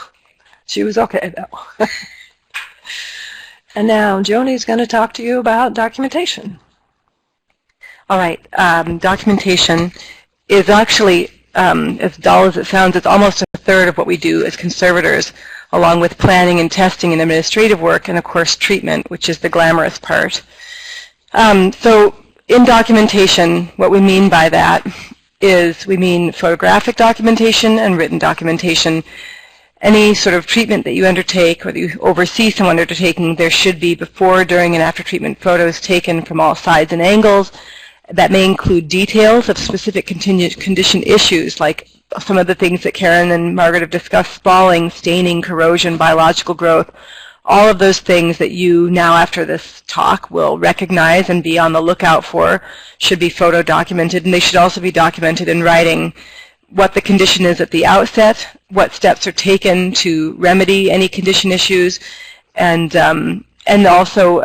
She was okay though. And now Joni's going to talk to you about documentation. All right. Documentation is actually, as dull as it sounds, it's almost a third of what we do as conservators, along with planning and testing and administrative work, and of course treatment, which is the glamorous part. So in documentation, what we mean by that is we mean photographic documentation and written documentation. any sort of treatment that you undertake or that you oversee someone undertaking, there should be before, during, and after treatment photos taken from all sides and angles. That may include details of specific condition issues, like some of the things that Karen and Margaret have discussed: spalling, staining, corrosion, biological growth. All of those things that you now, after this talk, will recognize and be on the lookout for should be photo documented, and they should also be documented in writing. What the condition is at the outset, what steps are taken to remedy any condition issues, and also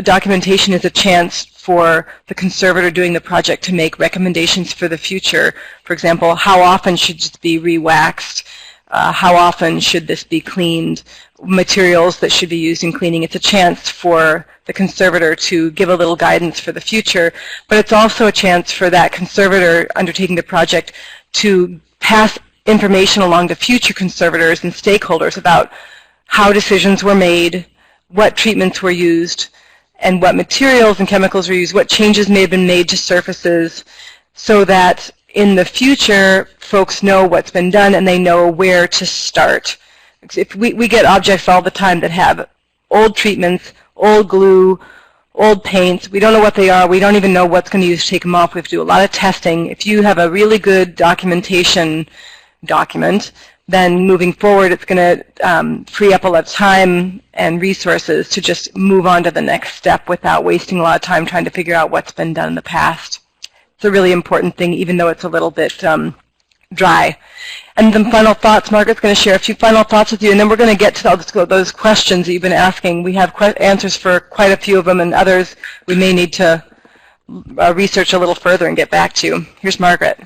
documentation is a chance for the conservator doing the project to make recommendations for the future. For example, how often should this be re-waxed? How often should this be cleaned? Materials that should be used in cleaning. It's a chance for the conservator to give a little guidance for the future, but it's also a chance for that conservator undertaking the project to pass information along to future conservators and stakeholders about how decisions were made, what treatments were used, and what materials and chemicals were used, what changes may have been made to surfaces, so that in the future folks know what's been done and they know where to start. If we get objects all the time that have old treatments, old glue, old paints. We don't know what they are. We don't even know what's going to use to take them off. We have to do a lot of testing. If you have a really good documentation document, then moving forward it's going to free up a lot of time and resources to just move on to the next step without wasting a lot of time trying to figure out what's been done in the past. It's a really important thing, even though it's a little bit dry. And then final thoughts. Margaret's going to share a few final thoughts with you, and then we're going to get to those questions that you've been asking. We have answers for quite a few of them, and others we may need to research a little further and get back to you. Here's Margaret.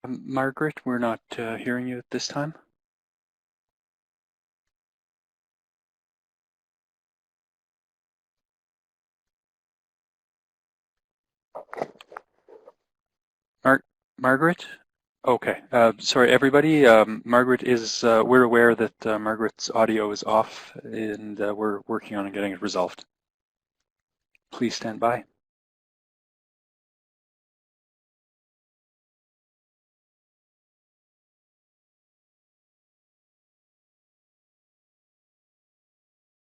Margaret, we're not hearing you at this time. Margaret? Okay. Sorry, everybody. Margaret is, we're aware that Margaret's audio is off, and we're working on getting it resolved. Please stand by.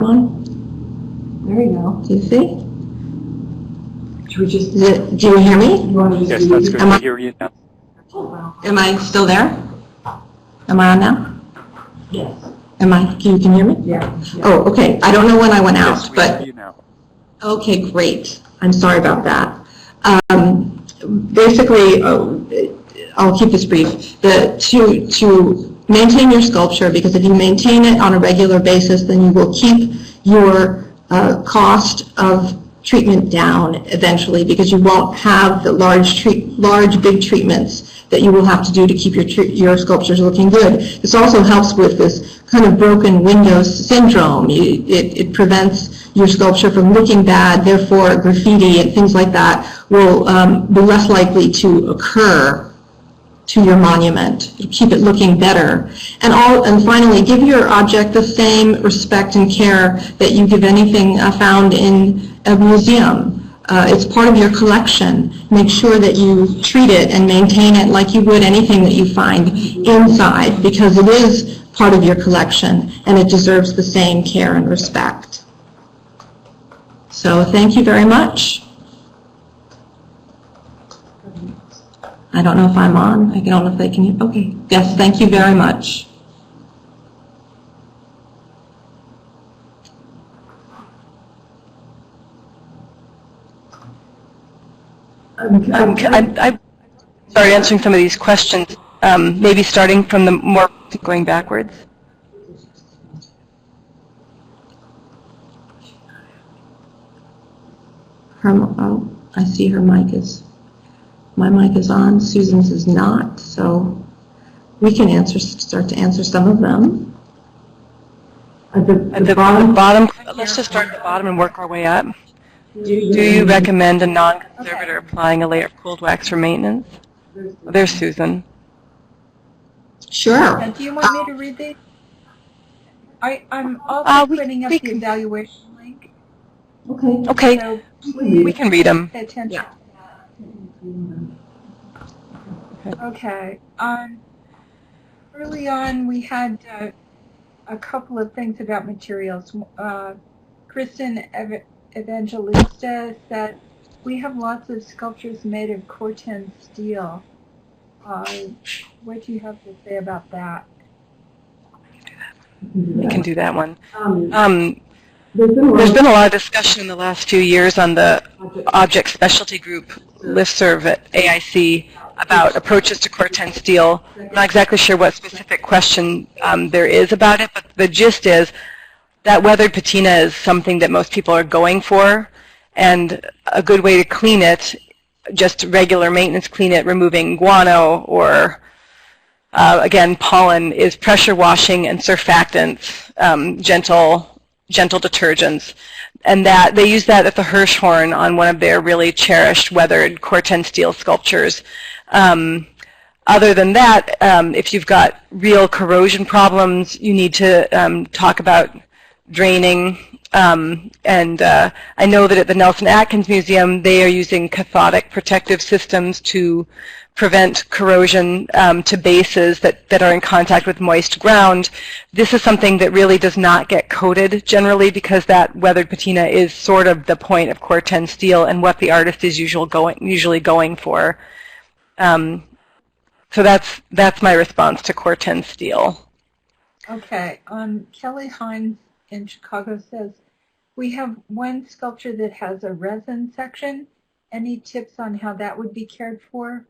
There we go. Do you see? Should we just, do you hear me? Yes, that's good. I hear you now. Am I still there? Am I on now? Yes. Am I? Can you hear me? Yeah. Oh, okay. I don't know when I went out, yes, we but hear you now. Okay, great. I'm sorry about that. Basically, I'll keep this brief. To maintain your sculpture, because if you maintain it on a regular basis, then you will keep your cost of treatment down eventually, because you won't have the large big treatments that you will have to do to keep your sculptures looking good. This also helps with this kind of broken windows syndrome. It prevents your sculpture from looking bad, therefore graffiti and things like that will be less likely to occur to your monument. Keep it looking better. And finally, give your object the same respect and care that you give anything found in a museum. It's part of your collection. Make sure that you treat it and maintain it like you would anything that you find inside, because it is part of your collection and it deserves the same care and respect. So thank you very much. I don't know if I'm on. I don't know if they can hear. Okay. Yes, thank you very much. I'm sorry, answering some of these questions, maybe starting from the more going backwards. I see her mic is. My mic is on, Susan's is not, so we can start to answer some of them. At the bottom, let's just start at the bottom and work our way up. Do you recommend a non-conservator applying a layer of cold wax for maintenance? There's Susan. Sure. Do you want me to read these? I'm also putting up the evaluation link. Okay. So we can read them. Pay attention. Yeah. Okay. Early on, we had a couple of things about materials. Kristen Evangelista said, we have lots of sculptures made of Corten steel. What do you have to say about that? We can do that one. There's been a lot of discussion in the last few years on the Object Specialty Group listserv at AIC about approaches to Corten steel. I'm not exactly sure what specific question there is about it, but the gist is that weathered patina is something that most people are going for, and a good way to clean it, just regular maintenance clean it, removing guano or again, pollen, is pressure washing and surfactants, gentle detergents. And that they use that at the Hirschhorn on one of their really cherished weathered Corten steel sculptures. Other than that, if you've got real corrosion problems, you need to talk about draining. I know that at the Nelson Atkins Museum, they are using cathodic protective systems to prevent corrosion to bases that are in contact with moist ground. This is something that really does not get coated generally because that weathered patina is sort of the point of Corten steel and what the artist is usually going for. So that's my response to Corten steel. Okay. Kelly Hines in Chicago says, we have one sculpture that has a resin section. Any tips on how that would be cared for?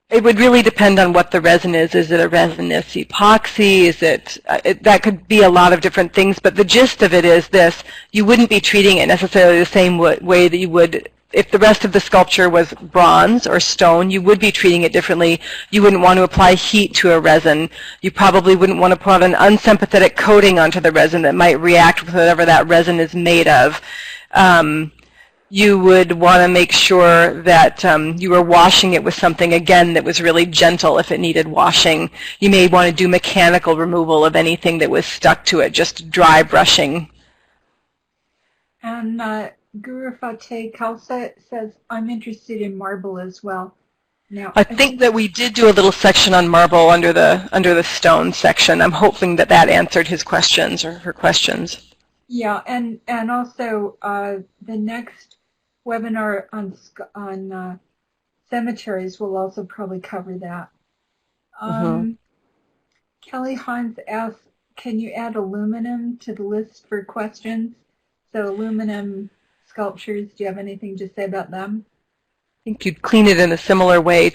It would really depend on what the resin is. Is it a resinous epoxy? Is it, that could be a lot of different things, but the gist of it is this: you wouldn't be treating it necessarily the same way that you would if the rest of the sculpture was bronze or stone. You would be treating it differently. You wouldn't want to apply heat to a resin. You probably wouldn't want to put an unsympathetic coating onto the resin that might react with whatever that resin is made of. You would want to make sure that you were washing it with something, again, that was really gentle if it needed washing. You may want to do mechanical removal of anything that was stuck to it, just dry brushing. And Guru Fateh Khalsa says, I'm interested in marble as well. Now, I think that we did do a little section on marble under the stone section. I'm hoping that that answered his questions or her questions. Yeah, and also the next webinar on cemeteries will also probably cover that. Kelly Hines asks, can you add aluminum to the list for questions? So aluminum sculptures, do you have anything to say about them? I think you'd clean it in a similar way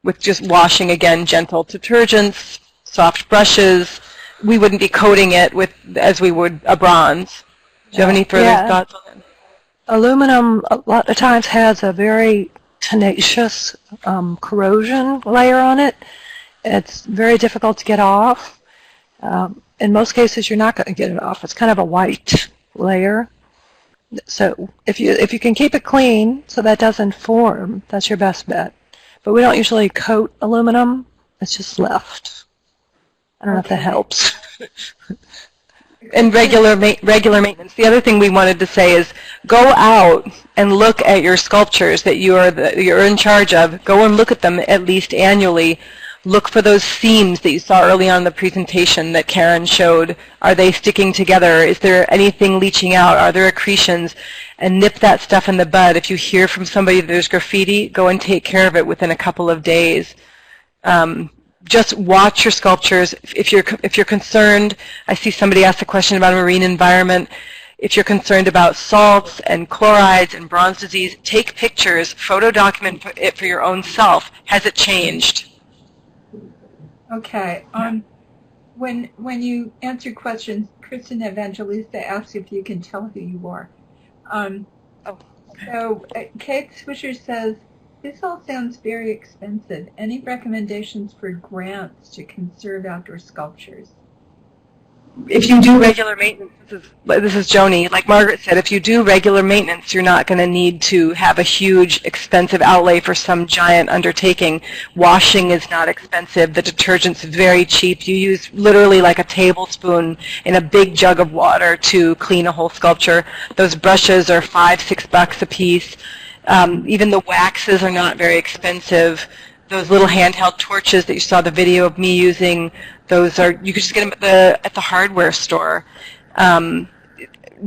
with just washing, again, gentle detergents, soft brushes. We wouldn't be coating it as we would a bronze. Do you have any further thoughts on that? Aluminum a lot of times has a very tenacious corrosion layer on it. It's very difficult to get off. In most cases, you're not going to get it off. It's kind of a white layer. So if you can keep it clean so that doesn't form, that's your best bet. But we don't usually coat aluminum. It's just left. I don't know if that helps. And regular maintenance. The other thing we wanted to say is go out and look at your sculptures that you're in charge of. Go and look at them at least annually. Look for those seams that you saw early on in the presentation that Karen showed. Are they sticking together? Is there anything leaching out? Are there accretions? And nip that stuff in the bud. If you hear from somebody that there's graffiti, go and take care of it within a couple of days. Just watch your sculptures. If you're concerned, I see somebody asked a question about a marine environment. If you're concerned about salts and chlorides and bronze disease, take pictures, photo document it for your own self. Has it changed? Okay. When you answer questions, Kristen Evangelista asks if you can tell who you are. So Kate Swisher says, this all sounds very expensive. Any recommendations for grants to conserve outdoor sculptures? If you do regular maintenance, this is Joni, like Margaret said, if you do regular maintenance, you're not going to need to have a huge expensive outlay for some giant undertaking. Washing is not expensive. The detergent's very cheap. You use literally like a tablespoon in a big jug of water to clean a whole sculpture. Those brushes are $5-6 a piece. Even the waxes are not very expensive. Those little handheld torches that you saw the video of me using, those are, you could just get them at the hardware store.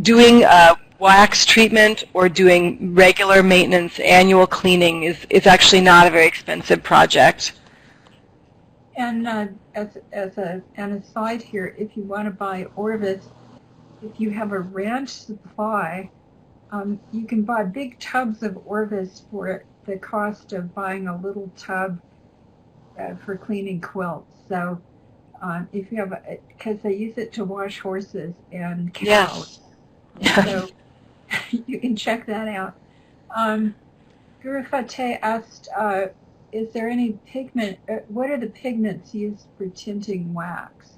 Doing a wax treatment or doing regular maintenance, annual cleaning is actually not a very expensive project. And as an aside here, if you want to buy Orvis, if you have a ranch supply, you can buy big tubs of Orvis for the cost of buying a little tub for cleaning quilts. So if you have, because they use it to wash horses and cows. Yes. So you can check that out. Graffiti asked, is there any pigment, what are the pigments used for tinting wax?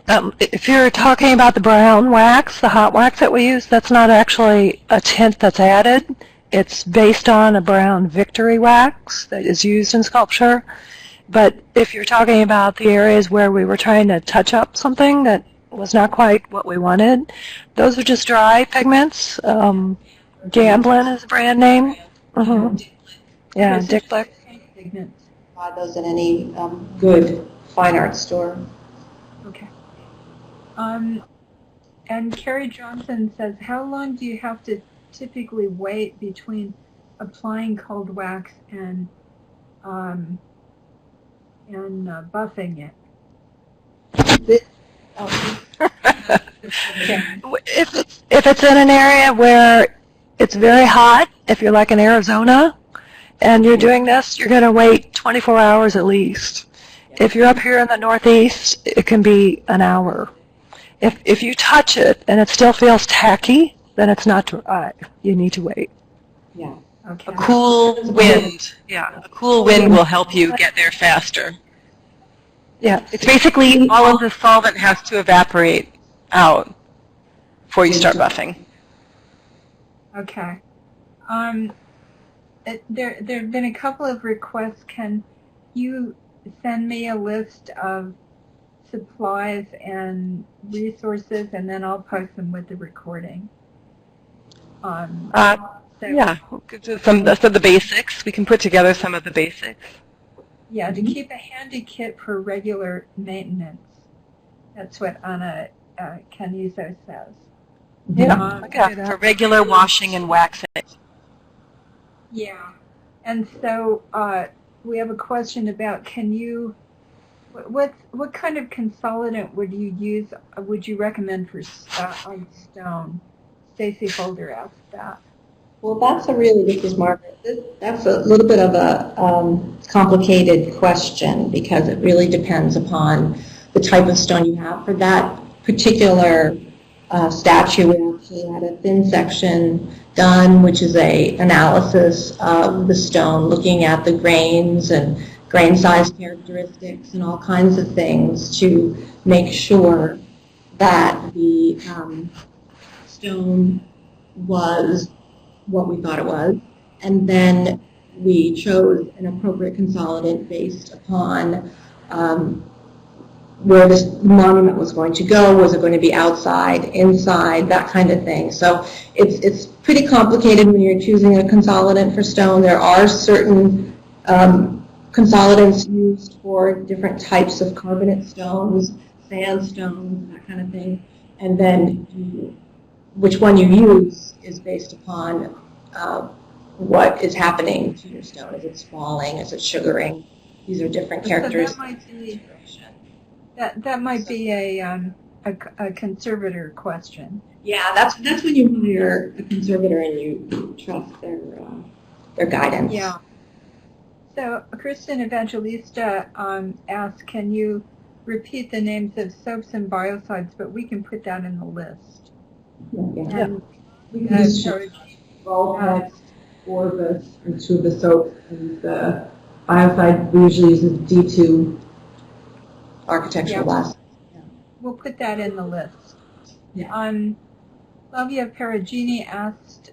If you're talking about the brown wax, the hot wax that we use, that's not actually a tint that's added. It's based on a brown Victory wax that is used in sculpture. But if you're talking about the areas where we were trying to touch up something that was not quite what we wanted, those are just dry pigments. Gamblin is the brand name. Yeah, Dick Black. Buy those in any good fine art store. Okay. And Carrie Johnson says, how long do you have to typically wait between applying cold wax and buffing it? If it's in an area where it's very hot, if you're like in Arizona and you're doing this, you're going to wait 24 hours at least. If you're up here in the Northeast, it can be an hour. If you touch it and it still feels tacky, then it's not dry. You need to wait. Yeah. Okay. A cool wind. Yeah, a cool wind will help you get there faster. Yeah. It's basically all of the solvent has to evaporate out before you start buffing. Okay. There have been a couple of requests. Can you send me a list of supplies and resources, and then I'll post them with the recording? Yeah, some of the basics. We can put together some of the basics. Yeah, to keep a handy kit for regular maintenance. That's what Anna Canizo says. Yeah, for regular washing and waxing. Yeah, and so we have a question about, what kind of consolidant would you recommend for on stone? Stacy Holder asked that. Well, this is Margaret. That's a little bit of a complicated question because it really depends upon the type of stone you have. For that particular statue, we actually had a thin section done, which is a analysis of the stone, looking at the grains and grain size characteristics and all kinds of things to make sure that the stone was what we thought it was. And then we chose an appropriate consolidant based upon where this monument was going to go. Was it going to be outside, inside, that kind of thing. So it's pretty complicated when you're choosing a consolidant for stone. There are certain consolidants used for different types of carbonate stones, sandstones, that kind of thing. And then which one you use is based upon what is happening to your stone. Is it falling? Is it sugaring? These are different characteristics. That might be a conservator question. Yeah, that's when you hire a conservator and you trust their guidance. Yeah. So Kristen Evangelista asked, can you repeat the names of soaps and biocides? But we can put that in the list. Yeah. We can just show Sulfate, Orbis, and two of the soap, and the biocide we usually use is D2 architectural blast. We'll put that in the list. Yeah. Flavia Perugini asked,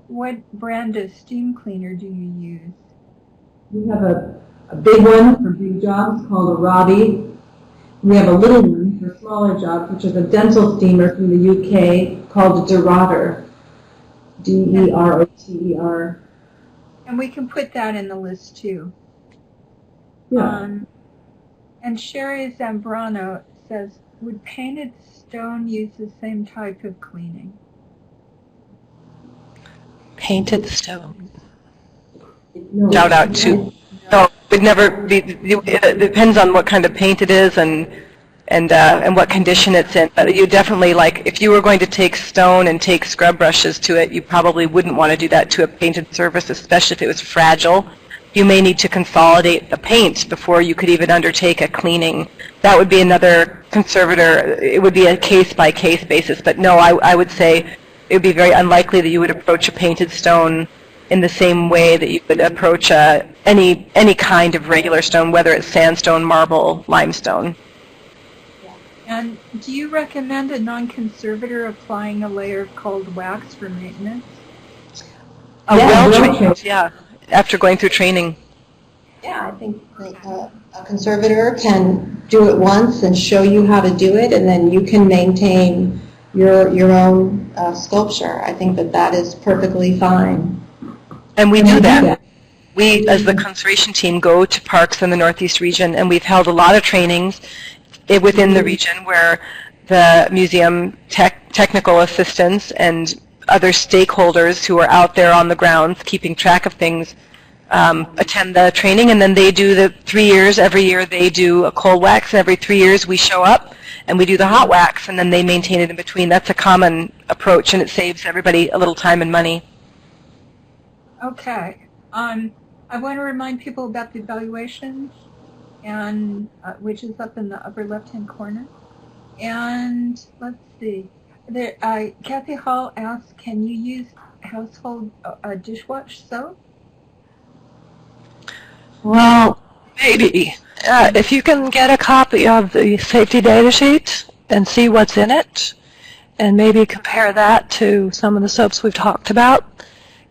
what brand of steam cleaner do you use? We have a big one for big jobs called a Robbie. We have a little one for smaller jobs, which is a dental steamer from the UK called a Deroter. Deroter. And we can put that in the list too. Yeah. And Sherry Zambrano says, would painted stone use the same type of cleaning? Painted stone. No. Shout out to. No, it would never be. It depends on what kind of paint it is and what condition it's in. But you definitely, like, if you were going to take stone and take scrub brushes to it, you probably wouldn't want to do that to a painted surface, especially if it was fragile. You may need to consolidate the paint before you could even undertake a cleaning. That would be another conservator. It would be a case-by-case basis. But no, I would say it would be very unlikely that you would approach a painted stone in the same way that you would approach any kind of regular stone, whether it's sandstone, marble, limestone. And do you recommend a non-conservator applying a layer of cold wax for maintenance? Well-trained, yeah, after going through training. Yeah, I think a conservator can do it once and show you how to do it, and then you can maintain your own sculpture. I think that is perfectly fine. And we do that. We, as the conservation team, go to parks in the Northeast region, and we've held a lot of trainings within the region where the museum technical assistants and other stakeholders who are out there on the grounds keeping track of things attend the training, and then they do the 3 years. Every year they do a cold wax, and every 3 years we show up and we do the hot wax, and then they maintain it in between. That's a common approach, and it saves everybody a little time and money. Okay. I want to remind people about the evaluation, and which is up in the upper left-hand corner. And let's see. Kathy Hall asks, can you use household dishwash soap? Well, maybe. If you can get a copy of the safety data sheet and see what's in it, and maybe compare that to some of the soaps we've talked about,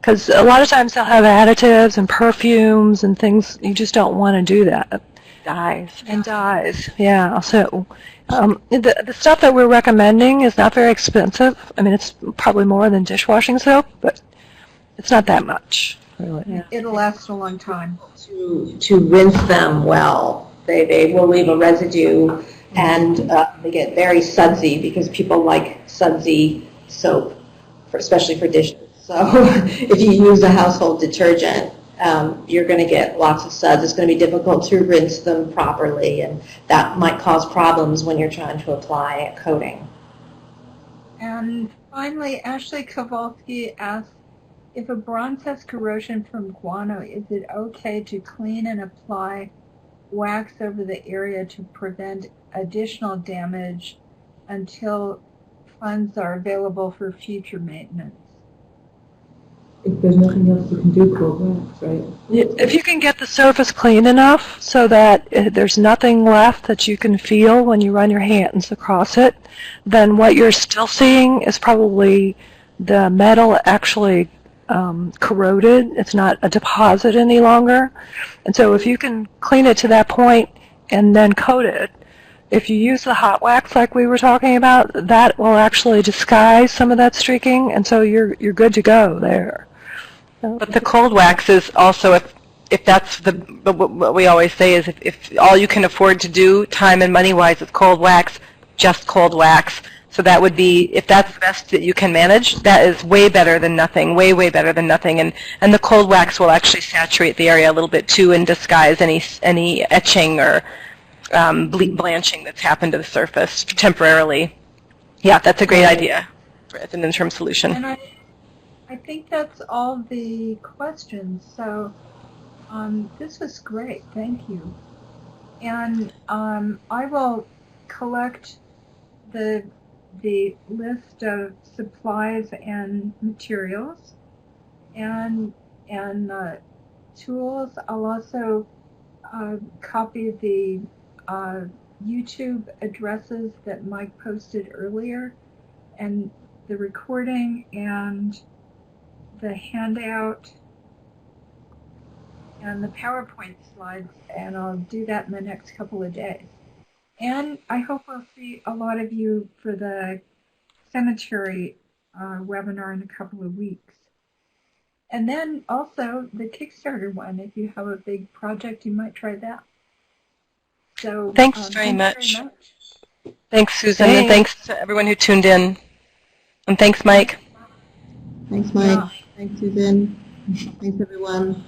because a lot of times they'll have additives and perfumes and things. You just don't want to do that. Dyes. And dyes, yeah. So the stuff that we're recommending is not very expensive. I mean, it's probably more than dishwashing soap, but it's not that much, really. Yeah. It'll last a long time. To rinse them well. They will leave a residue, and they get very sudsy because people like sudsy soap, especially for dishes. So if you use a household detergent, you're going to get lots of suds. It's going to be difficult to rinse them properly, and that might cause problems when you're trying to apply a coating. And finally, Ashley Kowalski asks, if a bronze has corrosion from guano, is it okay to clean and apply wax over the area to prevent additional damage until funds are available for future maintenance? If there's nothing else you can do, cold wax, right? If you can get the surface clean enough so that there's nothing left that you can feel when you run your hands across it, then what you're still seeing is probably the metal actually corroded. It's not a deposit any longer. And so if you can clean it to that point and then coat it, if you use the hot wax like we were talking about, that will actually disguise some of that streaking, and so you're good to go there. But the cold wax is also, if that's what we always say is if all you can afford to do time and money-wise is cold wax, just cold wax. So that would be, if that's the best that you can manage, that is way better than nothing, way, way better than nothing. And the cold wax will actually saturate the area a little bit too and disguise any etching or blanching that's happened to the surface temporarily. Yeah, that's a great idea as an interim solution. And I think that's all the questions. So this was great. Thank you. And I will collect the the list of supplies and materials and tools. I'll also copy the YouTube addresses that Mike posted earlier, and the recording and the handout and the PowerPoint slides, and I'll do that in the next couple of days. And I hope I'll see a lot of you for the cemetery webinar in a couple of weeks. And then also the Kickstarter one. If you have a big project, you might try that. So thanks very much. Thanks, Susan, and thanks to everyone who tuned in. And thanks, Mike. Thanks, Mike. Yeah. Thanks, Susan. Thanks, everyone.